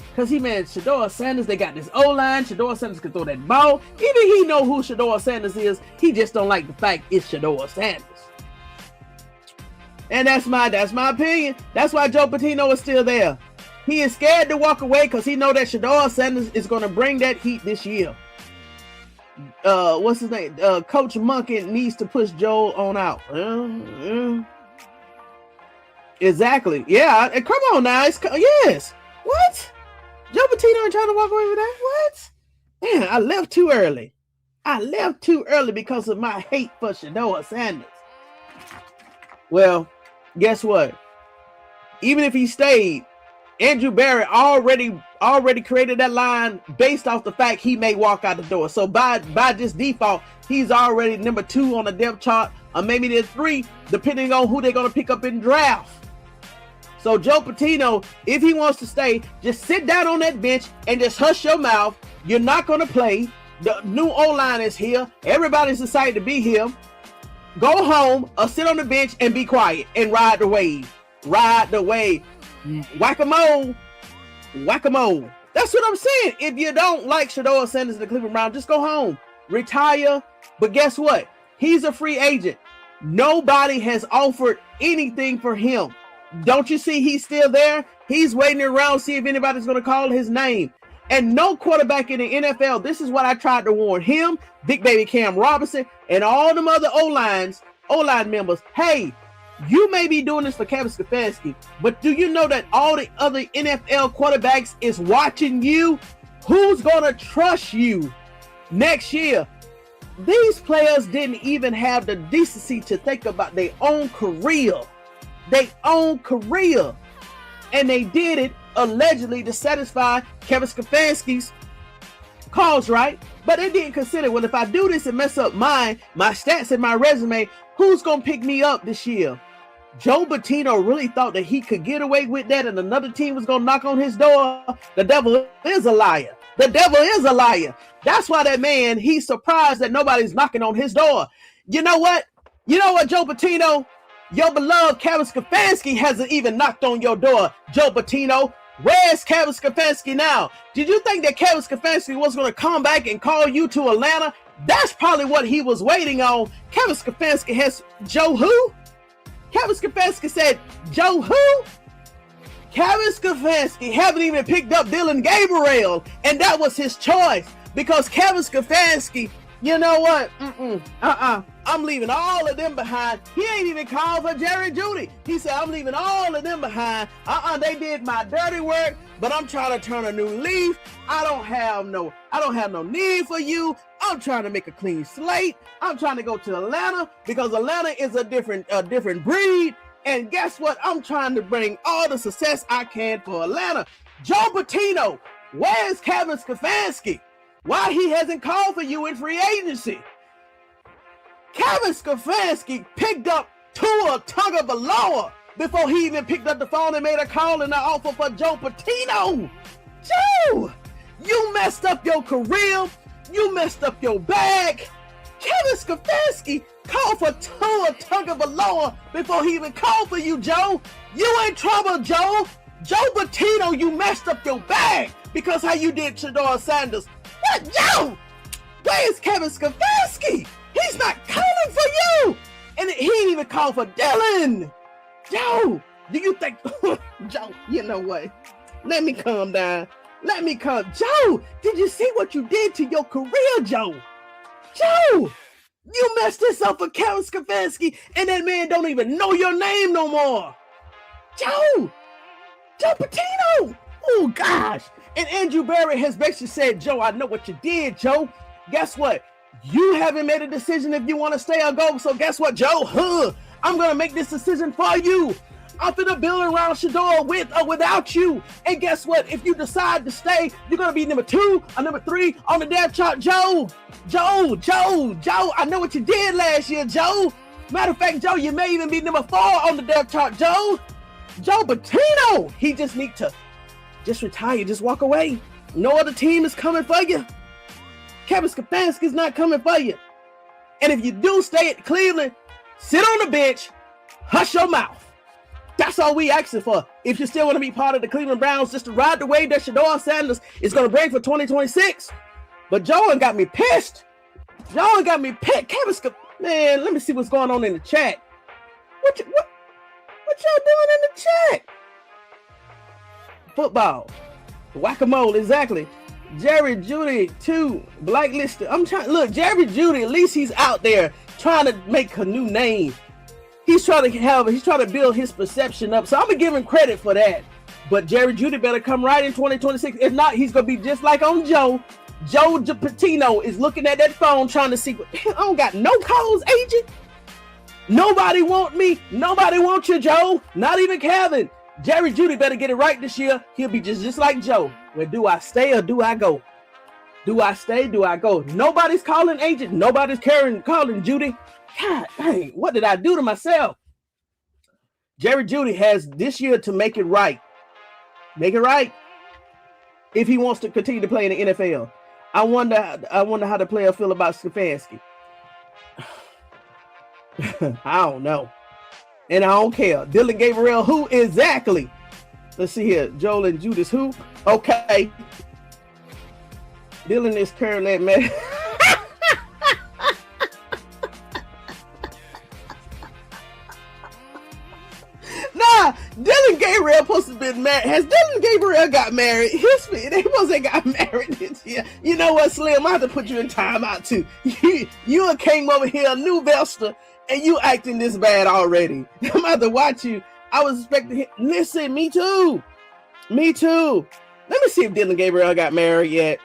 Because SHEDEUR Sanders, they got this O-line. SHEDEUR Sanders can throw that ball. Even he know who SHEDEUR Sanders is. He just don't like the fact it's SHEDEUR Sanders. And that's my opinion. That's why Joe Patino is still there. He is scared to walk away because he know that SHEDEUR Sanders is going to bring that heat this year. What's his name? Coach Monken needs to push Joel on out. Exactly. Yeah. And come on now. Yes. What? Joe Patino ain't trying to walk away with that? What? Man, I left too early. Because of my hate for SHEDEUR Sanders. Well, guess what? Even if he stayed, Andrew Barrett already created that line based off the fact he may walk out the door. So by just default, he's already number 2 on the depth chart, or maybe they're 3, depending on who they're going to pick up in draft. So Joe Patino, if he wants to stay, just sit down on that bench and just hush your mouth. You're not going to play. The new O-line is here. Everybody's excited to be here. Go home or sit on the bench and be quiet and ride the wave. Ride the wave. Whack-a-mole. Whack-a-mole. That's what I'm saying. If you don't like SHEDEUR Sanders and the Cleveland Browns, just go home. Retire. But guess what? He's a free agent. Nobody has offered anything for him. Don't you see he's still there? He's waiting around to see if anybody's going to call his name. And no quarterback in the NFL, this is what I tried to warn him, Big Baby Cam Robinson, and all them other O-line members. Hey, you may be doing this for Kevin Stefanski, but do you know that all the other NFL quarterbacks is watching you? Who's going to trust you next year? These players didn't even have the decency to think about their own career. And they did it allegedly to satisfy Kevin Stefanski's cause, right? But they didn't consider, well, if I do this and mess up my stats and my resume, who's going to pick me up this year? Joe Patino really thought that he could get away with that and another team was going to knock on his door. The devil is a liar. The devil is a liar. That's why that man, he's surprised that nobody's knocking on his door. You know what? You know what, Joe Patino? Your beloved Kevin Stefanski hasn't even knocked on your door, Joe Patino. Where's Kevin Stefanski now? Did you think that Kevin Stefanski was going to come back and call you to Atlanta? That's probably what he was waiting on. Kevin Stefanski has Joe who? Kevin Stefanski said, Joe who? Kevin Stefanski haven't even picked up Dillon Gabriel, and that was his choice because Kevin Stefanski, you know what? I'm leaving all of them behind. He ain't even called for Jerry Jeudy. He said, I'm leaving all of them behind. They did my dirty work, but I'm trying to turn a new leaf. I don't have no need for you. I'm trying to make a clean slate. I'm trying to go to Atlanta because Atlanta is a different breed. And guess what? I'm trying to bring all the success I can for Atlanta. Joe Patino, where's Kevin Stefanski? Why he hasn't called for you in free agency? Kevin Stefanski picked up Tua Tagovailoa before he even picked up the phone and made a call and an offer for Joe Patino. Joe, you messed up your career. You messed up your bag. Kevin Stefanski called for Tua Tagovailoa before he even called for you, Joe. You in trouble, Joe. Joe Patino, you messed up your bag because how you did SHEDEUR Sanders. But Joe, where's Kevin Stefanski? He's not calling for you. And he ain't even called for Dillon. Joe, do you think, Joe, you know what? Let me calm down. Joe, did you see what you did to your career, Joe? Joe, you messed this up for Kevin Stefanski, and that man don't even know your name no more. Joe Patino. Oh, gosh. And Andrew Barrett has basically said, Joe, I know what you did, Joe. Guess what? You haven't made a decision if you want to stay or go. So guess what, Joe? I'm going to make this decision for you. I'm finna build around SHEDEUR with or without you. And guess what? If you decide to stay, you're going to be number 2 or number 3 on the depth chart. Joe, I know what you did last year, Joe. Matter of fact, Joe, you may even be number 4 on the depth chart, Joe. Joe Patino, he just need to just retire, just walk away. No other team is coming for you. Kevin Stefanski is not coming for you. And if you do stay at Cleveland, sit on the bench, hush your mouth. That's all we asking for. If you still want to be part of the Cleveland Browns, just to ride the wave that SHEDEUR Sanders is going to bring for 2026. But Joe got me pissed. Kevin Stefanski, man, let me see what's going on in the chat. What y'all doing in the chat? Football. Whack-a-mole, exactly. Jerry Jeudy, too, blacklisted. Look, Jerry Jeudy, at least he's out there trying to make a new name. He's trying to build his perception up. So I'm gonna give him credit for that. But Jerry Jeudy better come right in 2026. If not, he's gonna be just like on Joe. Joe Patino is looking at that phone trying to see. I don't got no calls, agent. Nobody want me. Nobody wants you, Joe. Not even Kevin. Jerry Jeudy better get it right this year. He'll be just like Joe. Well, do I stay or do I go? Do I stay? Do I go? Nobody's calling agent. Nobody's calling Jeudy. God dang, what did I do to myself? Jerry Jeudy has this year to make it right. Make it right. If he wants to continue to play in the NFL. I wonder how the player feel about Stefanski. I don't know. And I don't care. Dillon Gabriel, who exactly? Let's see here. Joel and Judas, who? Okay. Dillon is currently man. Nah, Dillon Gabriel supposed to be married. Has Dillon Gabriel got married? They wasn't got married this year. You know what, Slim? I have to put you in timeout too. You came over here, a new Vesta, and you acting this bad already. I'm about to watch you. I was expecting him. Listen, me too. Let me see if Dillon Gabriel got married yet.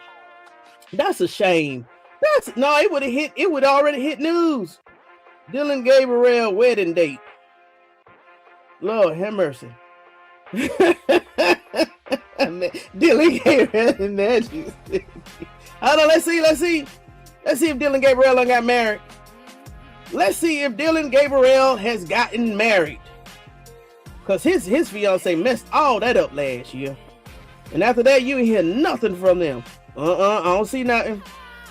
That's a shame. It would already hit news. Dillon Gabriel wedding date. Lord have mercy. Dillon Gabriel, imagine. Hold on, let's see if Dillon Gabriel got married. Let's see if Dillon Gabriel has gotten married. Because his fiance messed all that up last year. And after that, you didn't hear nothing from them. I don't see nothing.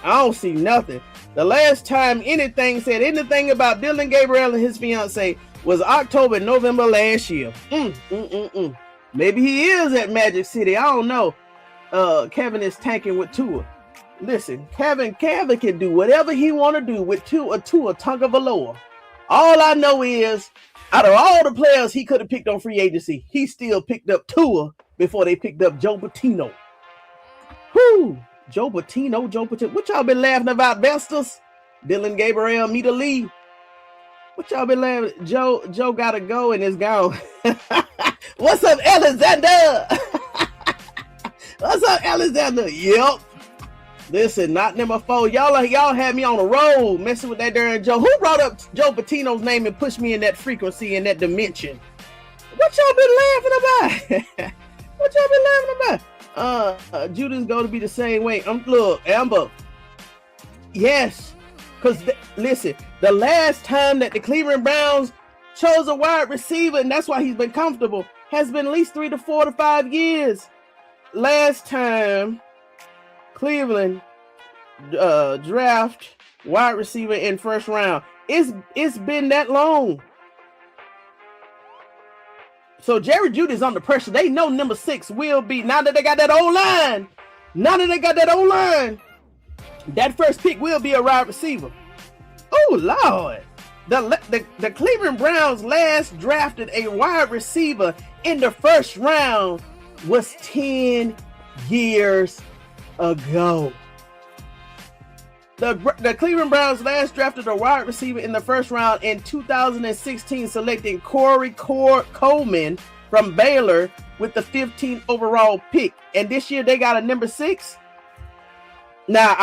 I don't see nothing. The last time anything said anything about Dylan Gabriel and his fiance was October, November last year. Maybe he is at Magic City. I don't know. Kevin is tanking with Tua. Listen, Kevin can do whatever he want to do with Tua Tagovailoa. All I know is, out of all the players he could have picked on free agency, he still picked up Tua before they picked up Joe Patino. Whoo! Joe Patino. What y'all been laughing about, Vestas? Dylan Gabriel, Mita Lee. What y'all been laughing? Joe gotta go and it's gone. What's up, Alexander? What's up, Alexander? Yep. Listen, not number 4. Y'all had me on the road messing with that darn Joe. Who brought up Joe Patino's name and pushed me in that frequency, in that dimension? What y'all been laughing about? What y'all been laughing about? Judah's going to be the same way. Look, Amber. Yes. Because, listen, the last time that the Cleveland Browns chose a wide receiver, and that's why he's been comfortable, has been at least 3 to 4 to 5 years. Last time Cleveland draft wide receiver in first round. It's been that long. So Jerry Jeudy's under pressure. They know number 6 will be, now that they got that O-line. That first pick will be a wide receiver. Oh Lord. The Cleveland Browns last drafted a wide receiver in the first round was 10 years ago. The Cleveland Browns last drafted a wide receiver in the first round in 2016, selecting Corey Coleman from Baylor with the 15th overall pick. And this year they got a number 6. No,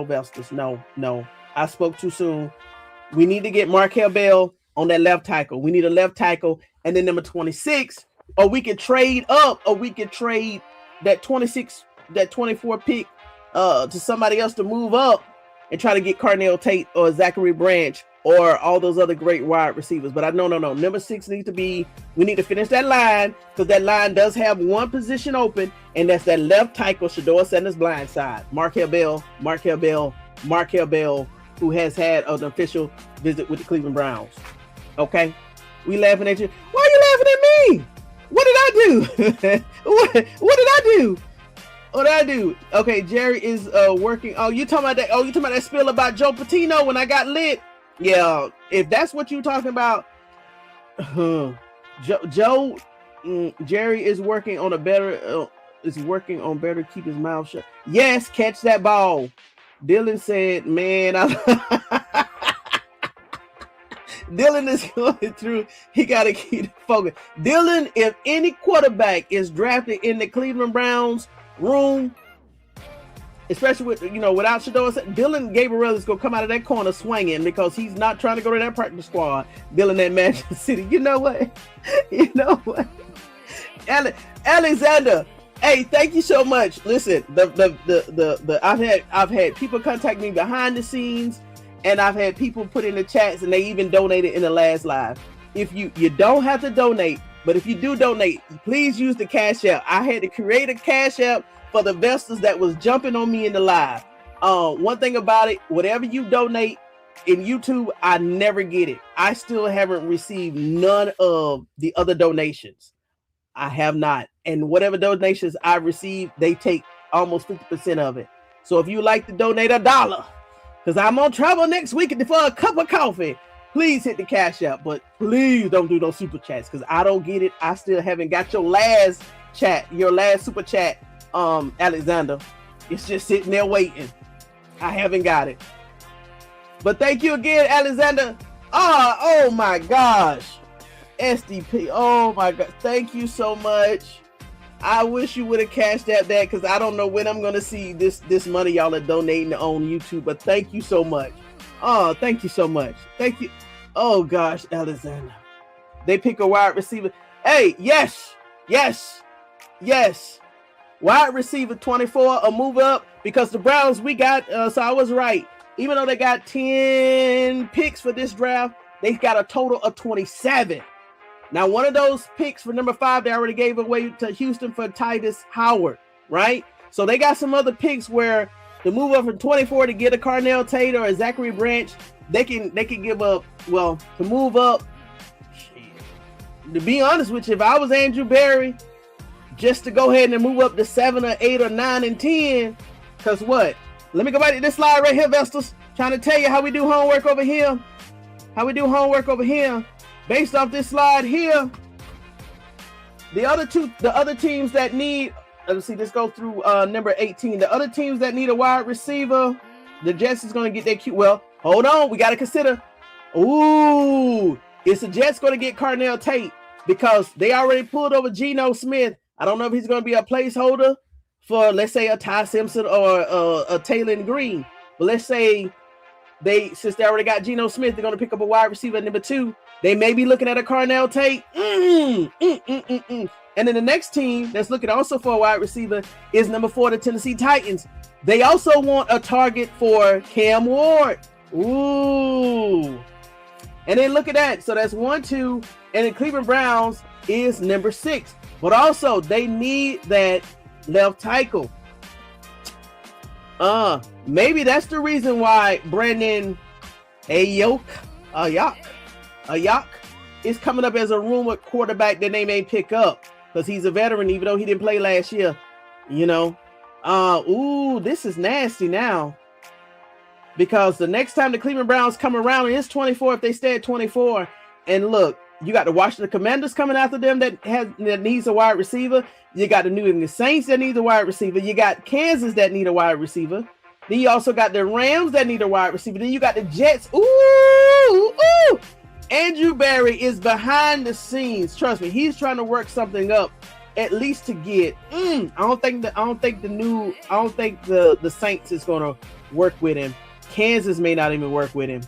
Vestas. No. I spoke too soon. We need to get Markel Bell on that left tackle. We need a left tackle, and then number 26, or we could trade up, or we could trade that 26, that 24 pick to somebody else to move up and try to get Carnell Tate or Zachary Branch or all those other great wide receivers. But no. Number 6 needs to be, we need to finish that line, because that line does have one position open, and that's that left tackle, Shedeur Sanders' blind side. Markel Bell, who has had an official visit with the Cleveland Browns. Okay? We laughing at you. Why are you laughing at me? What did I do? What did I do? Okay, Jerry is working. Oh, you talking about that? Oh, you talking about that spill about Joe Patino when I got lit? Yeah, if that's what you're talking about, Jerry is working on better keep his mouth shut. Yes, catch that ball. Dylan said, man, Dylan is going through. He got to keep focused. Dylan, if any quarterback is drafted in the Cleveland Browns room, especially with, without Shedeur, Dylan Gabriel is going to come out of that corner swinging, because he's not trying to go to that practice squad. Dylan at Manchester City. You know what? Alexander, hey, thank you so much. Listen, I've had people contact me behind the scenes, and I've had people put in the chats, and they even donated in the last live. If you don't have to donate, but if you do donate, please use the Cash App. I had to create a Cash App for the Vestas that was jumping on me in the live. One thing about it, whatever you donate in YouTube, I never get it. I still haven't received none of the other donations. I have not. And whatever donations I receive, they take almost 50% of it. So if you like to donate $1, because I'm on travel next week for a cup of coffee, please hit the Cash App. But please don't do those super chats, because I don't get it. I still haven't got your last super chat, Alexander. It's just sitting there waiting. I haven't got it. But thank you again, Alexander. Oh my gosh. SDP. Oh my God. Thank you so much. I wish you would have cashed that because I don't know when I'm going to see this money y'all are donating on YouTube. But thank you so much. Oh, thank you so much. Thank you. Oh gosh, Alexander. They pick a wide receiver. Hey, yes. Wide receiver 24, a move up, because the Browns, we got, so I was right. Even though they got 10 picks for this draft, they got a total of 27. Now, one of those picks for number 5, they already gave away to Houston for Titus Howard, right? So they got some other picks where to move up from 24 to get a Carnell Tate or a Zachary Branch, they can give up, well, to move up. To be honest with you, if I was Andrew Berry, just to go ahead and move up to 7 or 8 or 9 and 10, because what? Let me go back to this slide right here, Vestas. Trying to tell you how we do homework over here. Based off this slide here, the other teams that need, let's see, this goes through number 18. The other teams that need a wide receiver, the Jets is going to get their Q. Well, hold on, we got to consider. Ooh, is the Jets going to get Carnell Tate because they already pulled over Geno Smith? I don't know if he's going to be a placeholder for, let's say, a Ty Simpson or a Taylor Green. But let's say since they already got Geno Smith, they're going to pick up a wide receiver at number 2. They may be looking at a Carnell Tate. And then the next team that's looking also for a wide receiver is number 4, the Tennessee Titans. They also want a target for Cam Ward. Ooh. And then look at that. So that's 1, 2. And then Cleveland Browns is number 6. But also they need that left tackle. Maybe that's the reason why Brandon Ayuk is coming up as a rumored quarterback that they may pick up because he's a veteran, even though he didn't play last year. You know, ooh, this is nasty now because the next time the Cleveland Browns come around, it's 24 if they stay at 24. And look, you got the Washington Commanders coming after them that needs a wide receiver. You got the New England Saints that need a wide receiver. You got Kansas that need a wide receiver. Then you also got the Rams that need a wide receiver. Then you got the Jets. Ooh. Andrew Berry is behind the scenes. Trust me, he's trying to work something up, at least to get. I don't think the Saints is going to work with him. Kansas may not even work with him.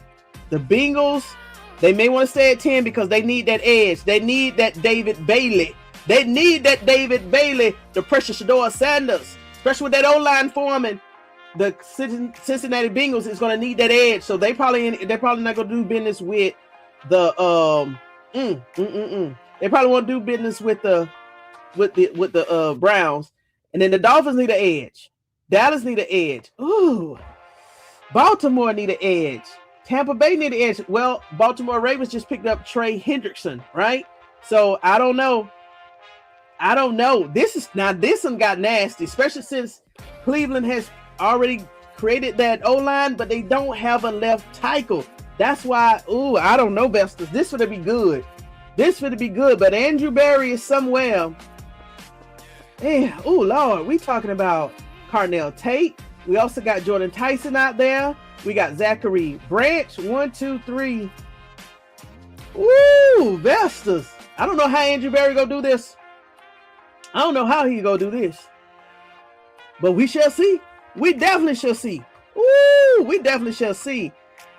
The Bengals, they may want to stay at 10 because they need that edge. They need that David Bailey. To pressure SHEDEUR Sanders, especially with that O-line forming. The Cincinnati Bengals is going to need that edge, so they're probably not going to do business with the They probably won't do business with the Browns, and then the Dolphins need an edge. Dallas need an edge. Ooh, Baltimore need an edge. Tampa Bay need an edge. Well, Baltimore Ravens just picked up Trey Hendrickson, right? So I don't know. This one got nasty, especially since Cleveland has already created that O-line, but they don't have a left tackle. That's why, I don't know, Bestas. This would be good. But Andrew Berry is somewhere. Yeah, Lord, we talking about Carnell Tate. We also got Jordan Tyson out there. We got Zachary Branch. 1, 2, 3. Vestas. I don't know how Andrew Berry gonna do this. But we shall see. We definitely shall see.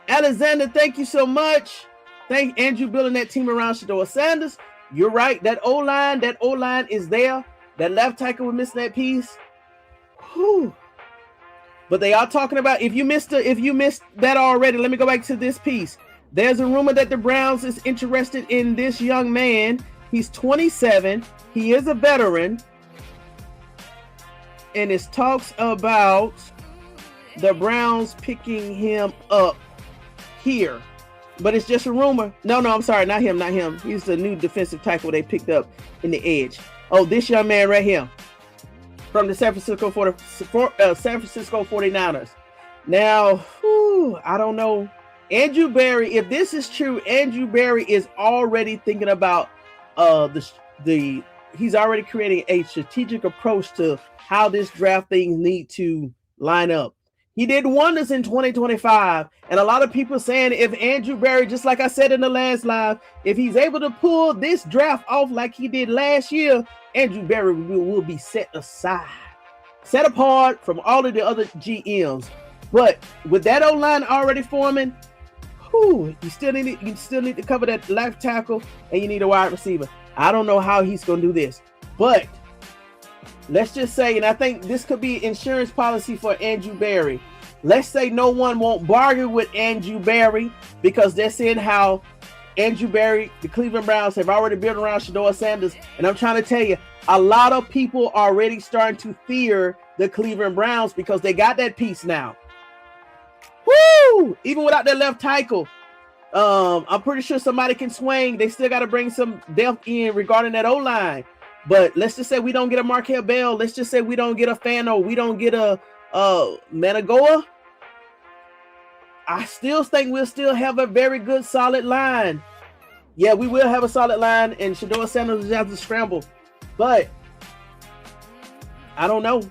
Alexander, thank you so much. Thank Andrew building that team around SHEDEUR Sanders. You're right. That O-line is there. That left tackle, we're missing that piece. But they are talking about, if you missed that already, let me go back to this piece. There's a rumor that the Browns is interested in this young man. He's 27. He is a veteran. And it talks about the Browns picking him up here. But it's just a rumor. No, I'm sorry. Not him. He's the new defensive tackle they picked up in the edge. This young man right here from the San Francisco 49ers. Now, I don't know. Andrew Berry, if this is true, Andrew Berry is already thinking about he's already creating a strategic approach to how this draft thing need to line up. He did wonders in 2025, and a lot of people saying if Andrew Berry, just like I said in the last live, if he's able to pull this draft off like he did last year, Andrew Berry will be set apart from all of the other GMs. But with that O-line already forming, you still need to cover that left tackle, and you need a wide receiver. I don't know how he's going to do this, but let's just say, and I think this could be insurance policy for Andrew Berry. Let's say no one won't bargain with Andrew Berry because they're seeing how Andrew Berry, the Cleveland Browns have already built around SHEDEUR Sanders. And I'm trying to tell you, a lot of people are already starting to fear the Cleveland Browns because they got that piece now. Woo! Even without their left tackle, I'm pretty sure somebody can swing. They still got to bring some depth in regarding that O-line. But let's just say we don't get a Markel Bell. Let's just say we don't get a Fano. We don't get a Managoa. I still think we'll still have a very good, solid line. Yeah, we will have a solid line, and SHEDEUR Sanders will have to scramble. But I don't know.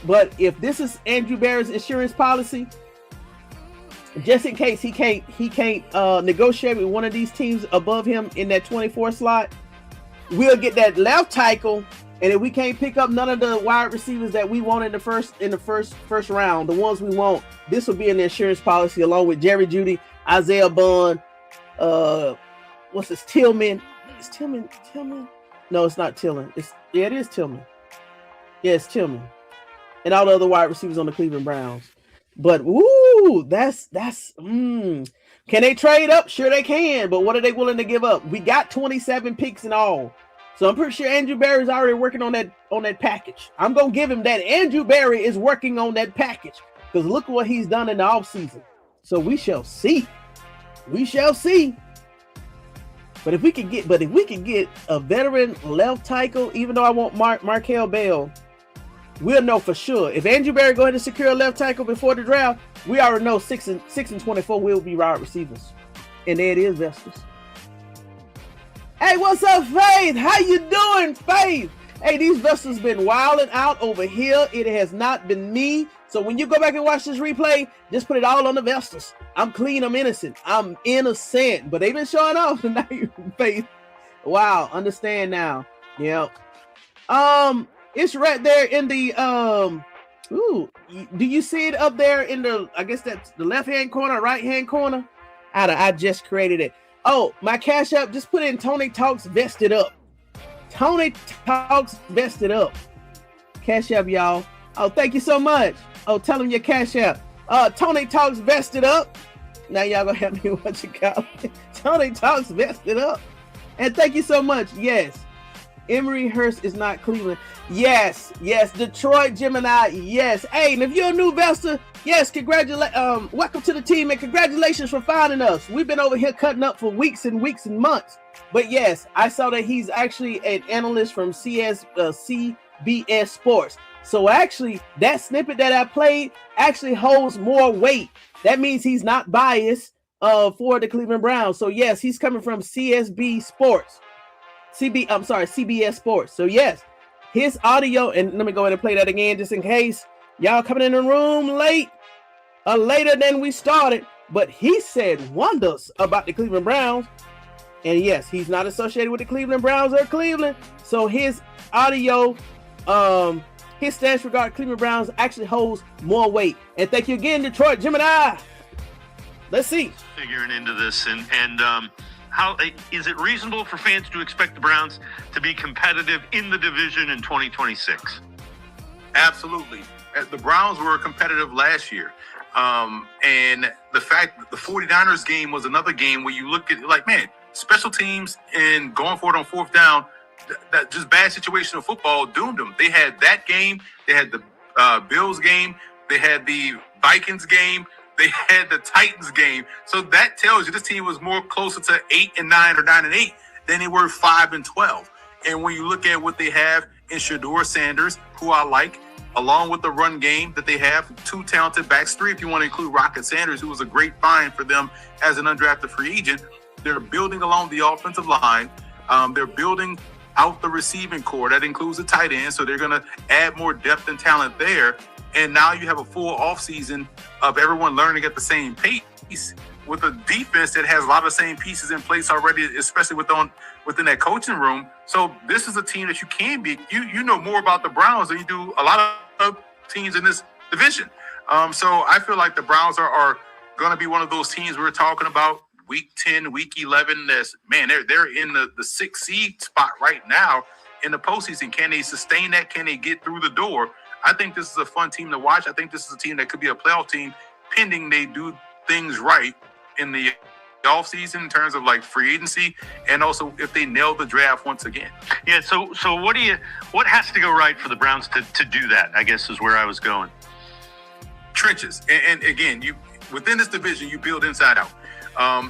But if this is Andrew Berry's insurance policy, just in case he can't negotiate with one of these teams above him in that 24 slot, we'll get that left tackle. And if we can't pick up none of the wide receivers that we want in the first round, the ones we want, this will be an insurance policy along with Jerry Jeudy, Isaiah Bond, what's this, Tillman? Is Tillman? No, it's not Tillman. It is Tillman. Yeah, it's Tillman. And all the other wide receivers on the Cleveland Browns. But woo, that's can they trade up? Sure they can, but what are they willing to give up? We got 27 picks in all. So I'm pretty sure Andrew Berry is already working on that package. I'm gonna give him that. Andrew Berry is working on that package because look what he's done in the offseason. So we shall see. We shall see. But if we could get a veteran left tackle, even though I want Markel Bell, we'll know for sure. If Andrew Berry go ahead and secure a left tackle before the draft, we already know 6 and 24 will be wide receivers. And there it is, Vestas. Hey, what's up, Faith? How you doing, Faith? Hey, these Vestas been wilding out over here. It has not been me. So when you go back and watch this replay, just put it all on the Vestas. I'm clean. I'm innocent. I'm innocent. But they've been showing off tonight, Faith. Wow, understand now. Yeah. It's right there in the do you see it up there in the, I guess that's the left-hand corner, right-hand corner? I just created it. Oh, my Cash App, just put in Tony Talks Vested Up. Tony Talks Vested Up. Cash App, y'all. Oh, thank you so much. Oh, tell them your Cash App. Tony Talks Vested Up. Now y'all gonna help me with what you call it. Tony Talks Vested Up. And thank you so much. Yes. Emory Hurst is not Cleveland. Yes. Detroit Gemini. Yes. Hey, and if you're a new Vesta, yes, welcome to the team and congratulations for finding us. We've been over here cutting up for weeks and weeks and months. But yes, I saw that he's actually an analyst from CBS Sports. So actually, that snippet that I played actually holds more weight. That means he's not biased for the Cleveland Browns. So yes, he's coming from CBS Sports. So yes, his audio, and let me go ahead and play that again just in case y'all coming in the room late, later than we started. But he said wonders about the Cleveland Browns. And yes, he's not associated with the Cleveland Browns or Cleveland. So his audio, his stance regarding Cleveland Browns actually holds more weight. And thank you again, Detroit Gemini. Let's see. Figuring into this and how is it reasonable for fans to expect the Browns to be competitive in the division in 2026? Absolutely. The Browns were competitive last year. And the fact that the 49ers game was another game where you look at like, man, special teams and going for it on fourth down, that just bad situational football doomed them. They had that game. They had the Bills game. They had the Vikings game. They had the Titans game. So that tells you this team was more closer to 8-9 or 9-8 than they were 5-12. And when you look at what they have in SHEDEUR Sanders, who I like, along with the run game that they have, two talented backs, three if you want to include Rocket Sanders, who was a great find for them as an undrafted free agent. They're building along the offensive line. They're building out the receiving core. That includes the tight end. So they're going to add more depth and talent there. And now you have a full offseason of everyone learning at the same pace with a defense that has a lot of the same pieces in place already, especially within that coaching room. So this is a team that you can be. You know more about the Browns than you do a lot of teams in this division. So I feel like the Browns are going to be one of those teams we're talking about. Week 10, week 11. They're in the 6th seed spot right now in the postseason. Can they sustain that? Can they get through the door? I think this is a fun team to watch. I think this is a team that could be a playoff team, pending they do things right in the offseason in terms of like free agency, and also if they nail the draft once again. Yeah. So what has to go right for the Browns to do that? I guess is where I was going. Trenches, and again, you within this division, you build inside out.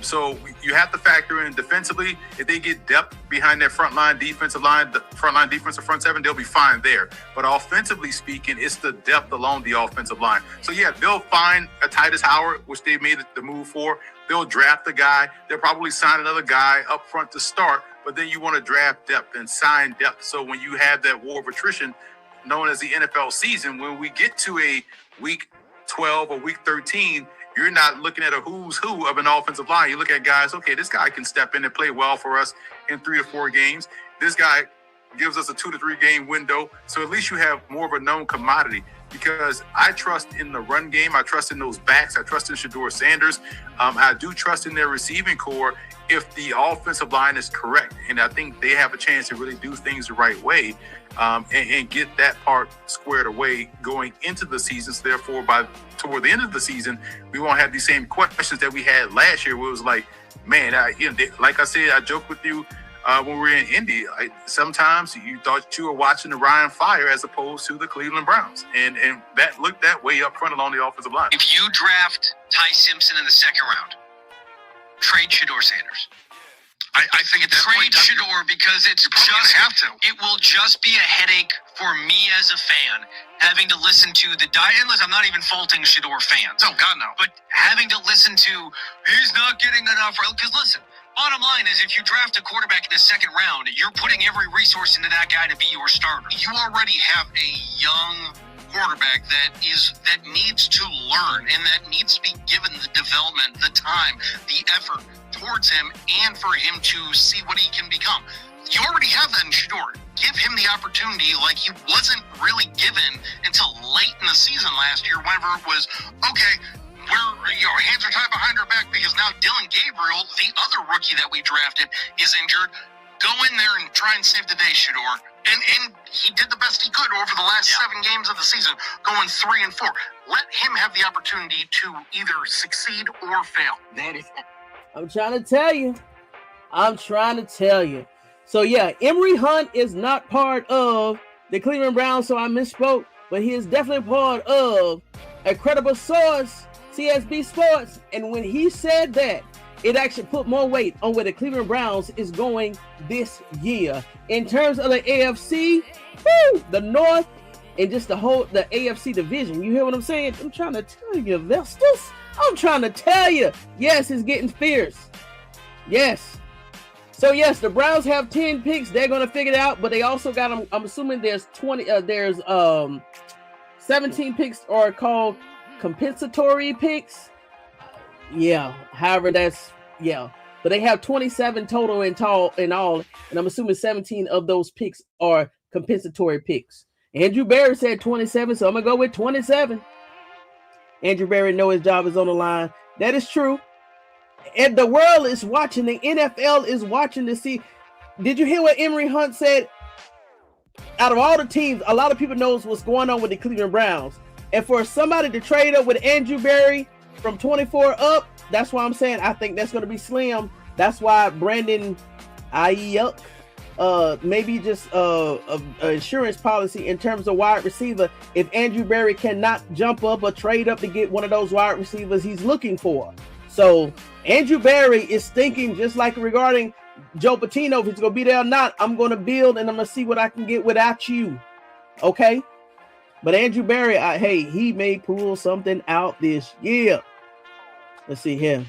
So you have to factor in defensively. If they get depth behind their front line defensive line, the front line defensive front seven, they'll be fine there. But offensively speaking, it's the depth along the offensive line. So yeah, they'll find a Titus Howard, which they made the move for. They'll draft a guy. They'll probably sign another guy up front to start. But then you want to draft depth and sign depth. So when you have that war of attrition known as the NFL season, when we get to a week 12 or week 13, you're not looking at a who's who of an offensive line. You look at guys, okay, this guy can step in and play well for us in 3 to 4 games. This guy gives us a 2 to 3 game window. So at least you have more of a known commodity, because I trust in the run game. I trust in those backs. I trust in SHEDEUR Sanders. I do trust in their receiving core if the offensive line is correct. And I think they have a chance to really do things the right way and get that part squared away going into the season. So therefore, toward the end of the season, we won't have these same questions that we had last year, where it was like, man, like I said, I joked with you when we were in Indy. Sometimes you thought you were watching the Ryan Fire as opposed to the Cleveland Browns. And that looked that way up front along the offensive line. If you draft Ty Simpson in the second round, trade SHEDEUR Sanders. I think at that Trade point, SHEDEUR, because it will just be a headache for me as a fan, having to listen to the endless. I'm not even faulting SHEDEUR fans. Oh God, no. But having to listen to he's not getting enough. Because listen, bottom line is, if you draft a quarterback in the second round, you're putting every resource into that guy to be your starter. You already have a young quarterback that needs to learn and that needs to be given the development, the time, the effort towards him, and for him to see what he can become. You already have that in SHEDEUR. Give him the opportunity like he wasn't really given until late in the season last year, whenever it was, okay, our hands are tied behind our back because now Dylan Gabriel, the other rookie that we drafted, is injured. Go in there and try and save the day, SHEDEUR. And he did the best he could over the last 7 games of the season, going 3 and 4. Let him have the opportunity to either succeed or fail. I'm trying to tell you. So yeah, Emory Hunt is not part of the Cleveland Browns, so I misspoke, but he is definitely part of a credible source, CSB Sports. And when he said that, it actually put more weight on where the Cleveland Browns is going this year. In terms of the AFC, the North, and just the AFC division. You hear what I'm saying? I'm trying to tell you, Vestas. I'm trying to tell you. Yes, it's getting fierce. Yes. So yes, the Browns have 10 picks. They're going to figure it out, but they also got them. I'm assuming there's 17 picks are called compensatory picks. Yeah. However, but they have 27 total in all, and I'm assuming 17 of those picks are compensatory picks. Andrew Berry said 27, so I'm gonna go with 27. Andrew Berry knows his job is on the line. That is true. And the world is watching. The NFL is watching to see. Did you hear what Emory Hunt said? Out of all the teams, a lot of people knows what's going on with the Cleveland Browns. And for somebody to trade up with Andrew Berry from 24 up, that's why I'm saying I think that's going to be slim. That's why Brandon Ayuk, maybe just a insurance policy in terms of wide receiver. If Andrew Berry cannot jump up or trade up to get one of those wide receivers he's looking for. So Andrew Berry is thinking just like regarding Joe Patino, if he's going to be there or not, I'm going to build and I'm going to see what I can get without you. Okay? But Andrew Berry, he may pull something out this year. Let's see here.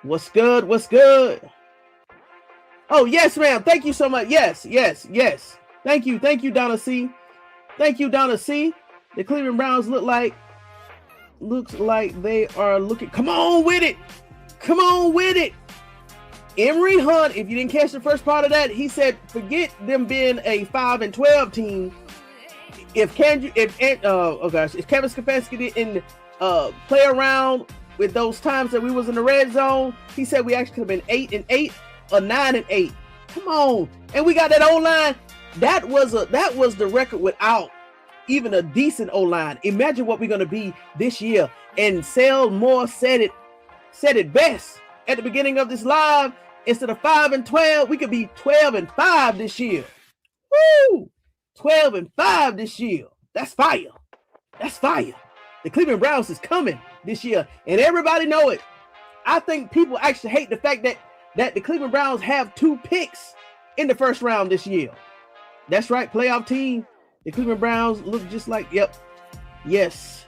What's good? Oh, yes, ma'am. Thank you so much. Yes. Thank you, Donna C. The Cleveland Browns looks like they are looking. Come on with it. Emory Hunt, if you didn't catch the first part of that, he said, forget them being a 5-12 team. If Kevin Stefanski didn't play around with those times that we was in the red zone, he said we actually could have been 8-8 or 9-8. Come on, and we got that O-line. That was the record without even a decent O-line. Imagine what we're gonna be this year. And Sale Moore said it said it best at the beginning of this live. Instead of 5-12, we could be 12-5 this year. Woo! 12-5 this year. That's fire. That's fire. The Cleveland Browns is coming this year, and everybody know it. I think people actually hate the fact that the Cleveland Browns have 2 picks in the first round this year. That's right, playoff team. The Cleveland Browns look just like, yep, yes.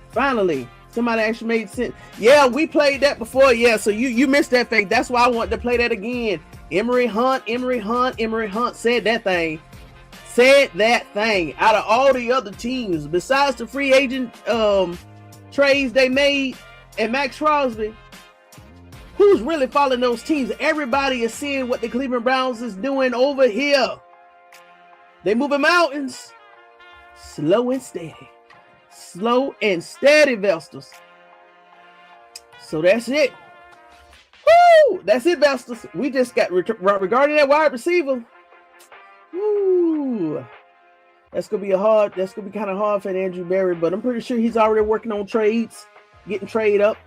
Finally, somebody actually made sense. Yeah, we played that before. Yeah, so you missed that thing. That's why I wanted to play that again. Emory Hunt said that thing. Said that thing. Out of all the other teams, besides the free agent trades they made and Max Crosby, who's really following those teams? Everybody is seeing what the Cleveland Browns is doing over here. They moving mountains. Slow and steady. Slow and steady, Vestas. So that's it. Woo! That's it, Vestas. We just got regarding that wide receiver. Woo! That's gonna be kind of hard for Andrew Berry, but I'm pretty sure he's already working on trades, getting trade up.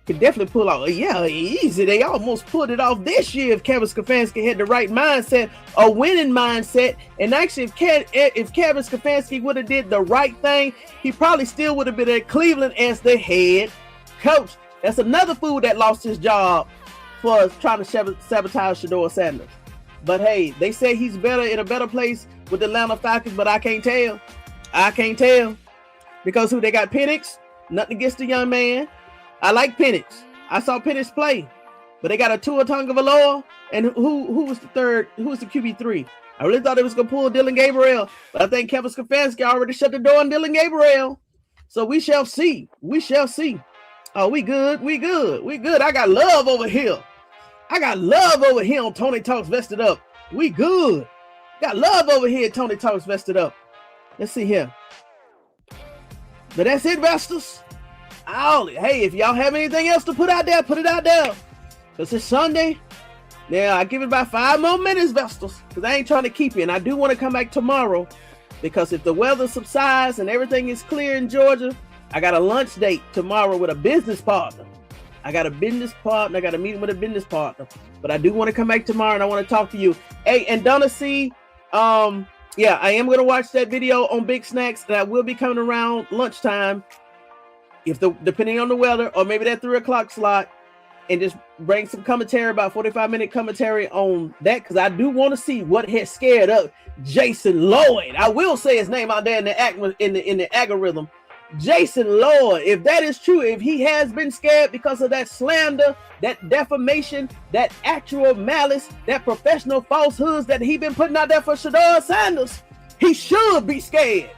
Could definitely pull out. Yeah, easy. They almost pulled it off this year if Kevin Stefanski had the right mindset, a winning mindset. And actually, if Kevin Stefanski would have did the right thing, he probably still would have been at Cleveland as the head coach. That's another fool that lost his job for trying to sabotage SHEDEUR Sanders. But hey, they say he's better in a better place with the Atlanta Falcons, but I can't tell. I can't tell. Because who they got? Penix. Nothing against the young man. I like Penix. I saw Penix play, but they got a Tua Tagovailoa, and who was the third? Who was the QB3? I really thought it was gonna pull Dylan Gabriel, but I think Kevin Stefanski already shut the door on Dylan Gabriel. So we shall see. We shall see. Oh, we good. We good. We good. I got love over here. I got love over here on Tony Talks Vested Up. We good. Got love over here at Tony Talks Vested Up. Let's see here. But that's it, Vestas. Hey, if y'all have anything else to put out there, put it out there. Because it's Sunday. Now, I give it about 5 more minutes, Vestas, because I ain't trying to keep you. And I do want to come back tomorrow, because if the weather subsides and everything is clear in Georgia, I got a lunch date tomorrow with a business partner. I got a meeting with a business partner. But I do want to come back tomorrow, and I want to talk to you. Hey, and Donna C., yeah, I am going to watch that video on Big Snacks, and I will be coming around lunchtime, depending on the weather, or maybe that 3 o'clock slot, and just bring some commentary, about 45-minute commentary on that, because I do want to see what has scared up Jason Lloyd. I will say his name out there in the algorithm. Jason Lloyd, if that is true, if he has been scared because of that slander, that defamation, that actual malice, that professional falsehoods that he been putting out there for SHEDEUR Sanders, he should be scared.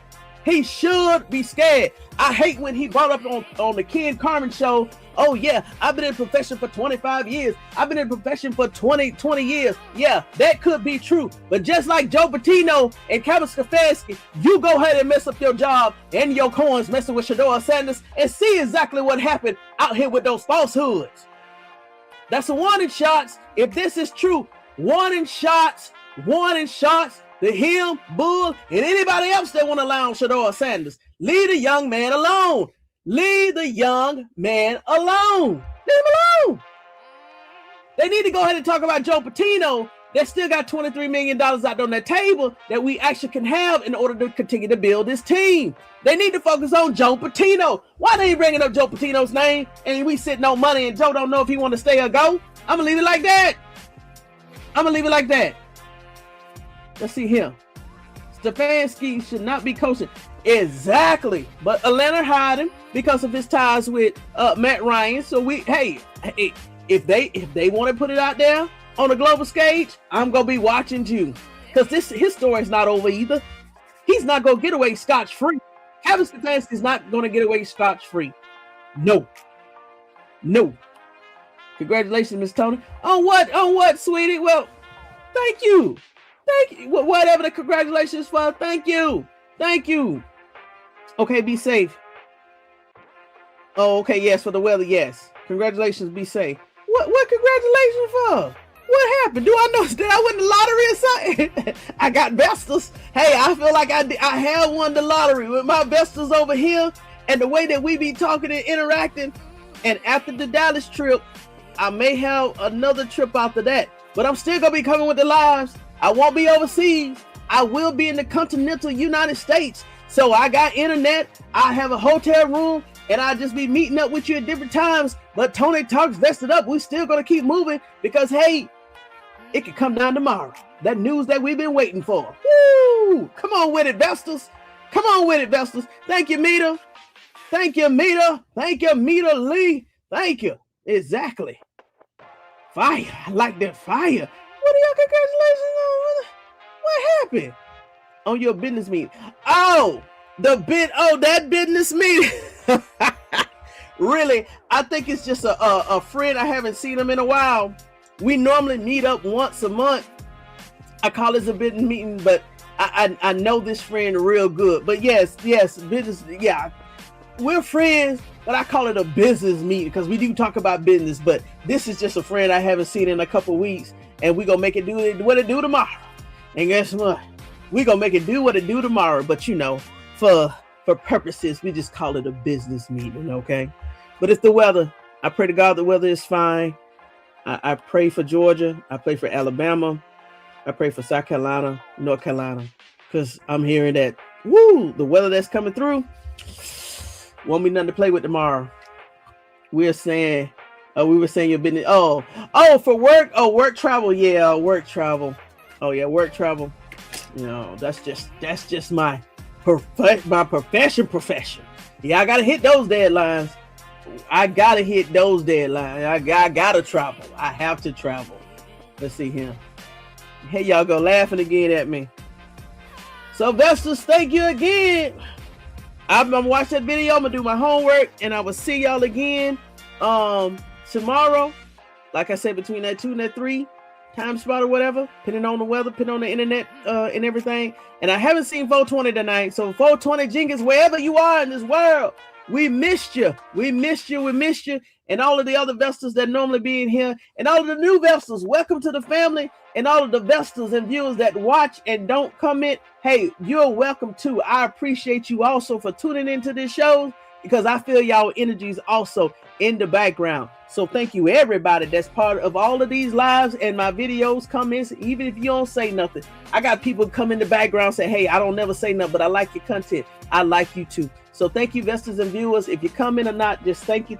He should be scared. I hate when he brought up on the Ken Carmen show, oh yeah, I've been in profession for 25 years. I've been in profession for 20 years. Yeah, that could be true. But just like Joe Patino and Kevin Stefanski, you go ahead and mess up your job and your coins messing with SHEDEUR Sanders and see exactly what happened out here with those falsehoods. That's a warning shots. If this is true, warning shots to him, Bull, and anybody else that want to allow SHEDEUR Sanders. Leave the young man alone. Leave the young man alone. Leave him alone. They need to go ahead and talk about Joe Patino that still got $23 million out on that table that we actually can have in order to continue to build this team. They need to focus on Joe Patino. Why they ain't bringing up Joe Patino's name and we sitting on money and Joe don't know if he want to stay or go? I'm going to leave it like that. Let's see here. Stefanski should not be coaching. Exactly. But Atlanta hired him because of his ties with Matt Ryan. So if they want to put it out there on a global stage, I'm gonna be watching you. Because his story is not over either. He's not gonna get away scotch-free. Kevin Stefanski is not gonna get away scotch-free. No. Congratulations, Miss Tony. On what, sweetie? Well, thank you. Whatever the congratulations for, thank you. Okay, be safe. Oh, okay, yes, for the weather, yes. Congratulations, be safe. What congratulations for? What happened? Do I know that I won the lottery or something? I got Vestas. Hey, I feel like I have won the lottery with my Vestas over here, and the way that we be talking and interacting. And after the Dallas trip, I may have another trip after that. But I'm still going to be coming with the lives. I won't be overseas. I will be in the continental United States. So I got internet. I have a hotel room. And I'll just be meeting up with you at different times. But Tony Talks Vested Up. We're still going to keep moving because, hey, it could come down tomorrow. That news that we've been waiting for. Woo! Come on with it, Vestas. Come on with it, Vestas. Thank you, Mita. Thank you, Mita. Thank you, Mita Lee. Thank you. Exactly. Fire. I like that fire. What are your congratulations on? What happened? On your business meeting. Oh, that business meeting. Really, I think it's just a friend. I haven't seen him in a while. We normally meet up once a month. I call this a business meeting, but I know this friend real good. But yes, business, yeah. We're friends, but I call it a business meeting because we do talk about business. But this is just a friend I haven't seen in a couple weeks, and we're gonna make it do what it do tomorrow. And guess what? We're gonna make it do what it do tomorrow. But you know, for purposes, we just call it a business meeting, okay? But it's the weather. I pray to God the weather is fine. I pray for Georgia. I pray for Alabama. I pray for South Carolina, North Carolina, because I'm hearing that, the weather that's coming through won't be nothing to play with tomorrow. We were saying your business. Oh, for work. Oh, work travel. Yeah, work travel. Oh yeah, work travel. You know, that's just my profession. Yeah, I gotta hit those deadlines. I gotta travel. I have to travel. Let's see here. Hey, y'all go laughing again at me. So, Vestas, thank you again. I'm gonna watch that video. I'm gonna do my homework, and I will see y'all again tomorrow. Like I said, between that 2 and that 3 time spot or whatever, depending on the weather, depending on the internet and everything. And I haven't seen 420 tonight. So 420 Jenkins, wherever you are in this world, we missed you. We missed you. And all of the other Vestas that normally be in here, and all of the new Vestas, welcome to the family. And all of the Vestas and viewers that watch and don't comment, hey, you're welcome too. I appreciate you also for tuning into this show because I feel y'all energies also in the background. So thank you everybody that's part of all of these lives and my videos, comments, even if you don't say nothing. I got people come in the background say, hey, I don't never say nothing, but I like your content. I like you too. So thank you, Vestas and viewers. If you come in or not, just thank you.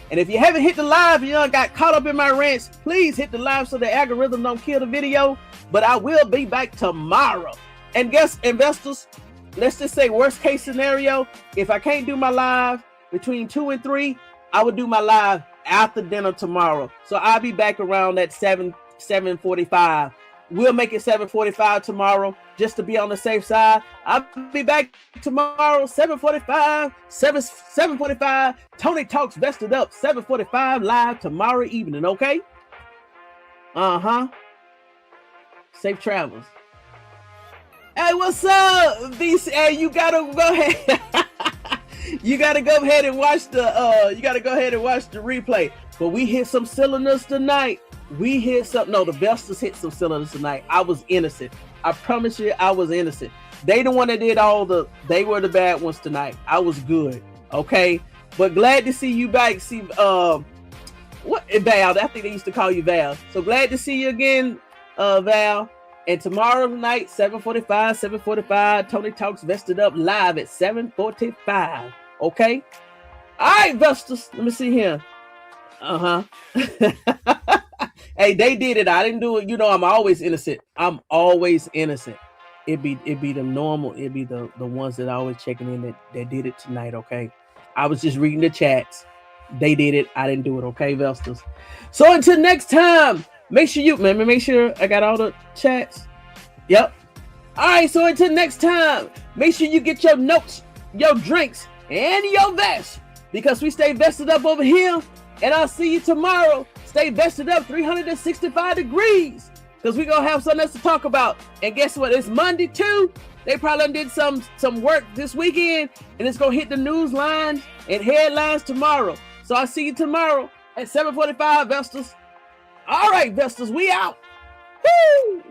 And if you haven't hit the live, you know, got caught up in my rants, please hit the live so the algorithm don't kill the video. But I will be back tomorrow. And guess, investors, let's just say worst case scenario, if I can't do my live between 2 and 3, I will do my live after dinner tomorrow. So I'll be back around at 7:45. We'll make it 7:45 tomorrow just to be on the safe side. I'll be back tomorrow 7:45. Tony Talks Vested Up 7:45 live tomorrow evening, okay? Safe travels. Hey, what's up, VC? Hey, you gotta go ahead. You gotta go ahead and watch the replay. But we hit some cylinders tonight. The Vestas hit some cylinders tonight. I was innocent. I promise you, I was innocent. They the one that did they were the bad ones tonight. I was good. Okay. But glad to see you back. See, Val, I think they used to call you Val. So glad to see you again, Val. And tomorrow night, 7:45, Tony Talks Vested Up live at 7:45. Okay? All right, Vestas. Let me see here. Hey, they did it. I didn't do it. You know, I'm always innocent. It'd be the normal. It'd be the ones that are always checking in that did it tonight, okay? I was just reading the chats. They did it. I didn't do it, okay, Vestas? So until next time, make sure I got all the chats. Yep. All right, so until next time, make sure you get your notes, your drinks, and your vest, because we stay vested up over here, and I'll see you tomorrow. Stay vested up 365 degrees, because we're going to have something else to talk about. And guess what? It's Monday, too. They probably did some work this weekend, and it's going to hit the news lines and headlines tomorrow. So I'll see you tomorrow at 7:45, Vestas. All right, Vestas, we out. Woo!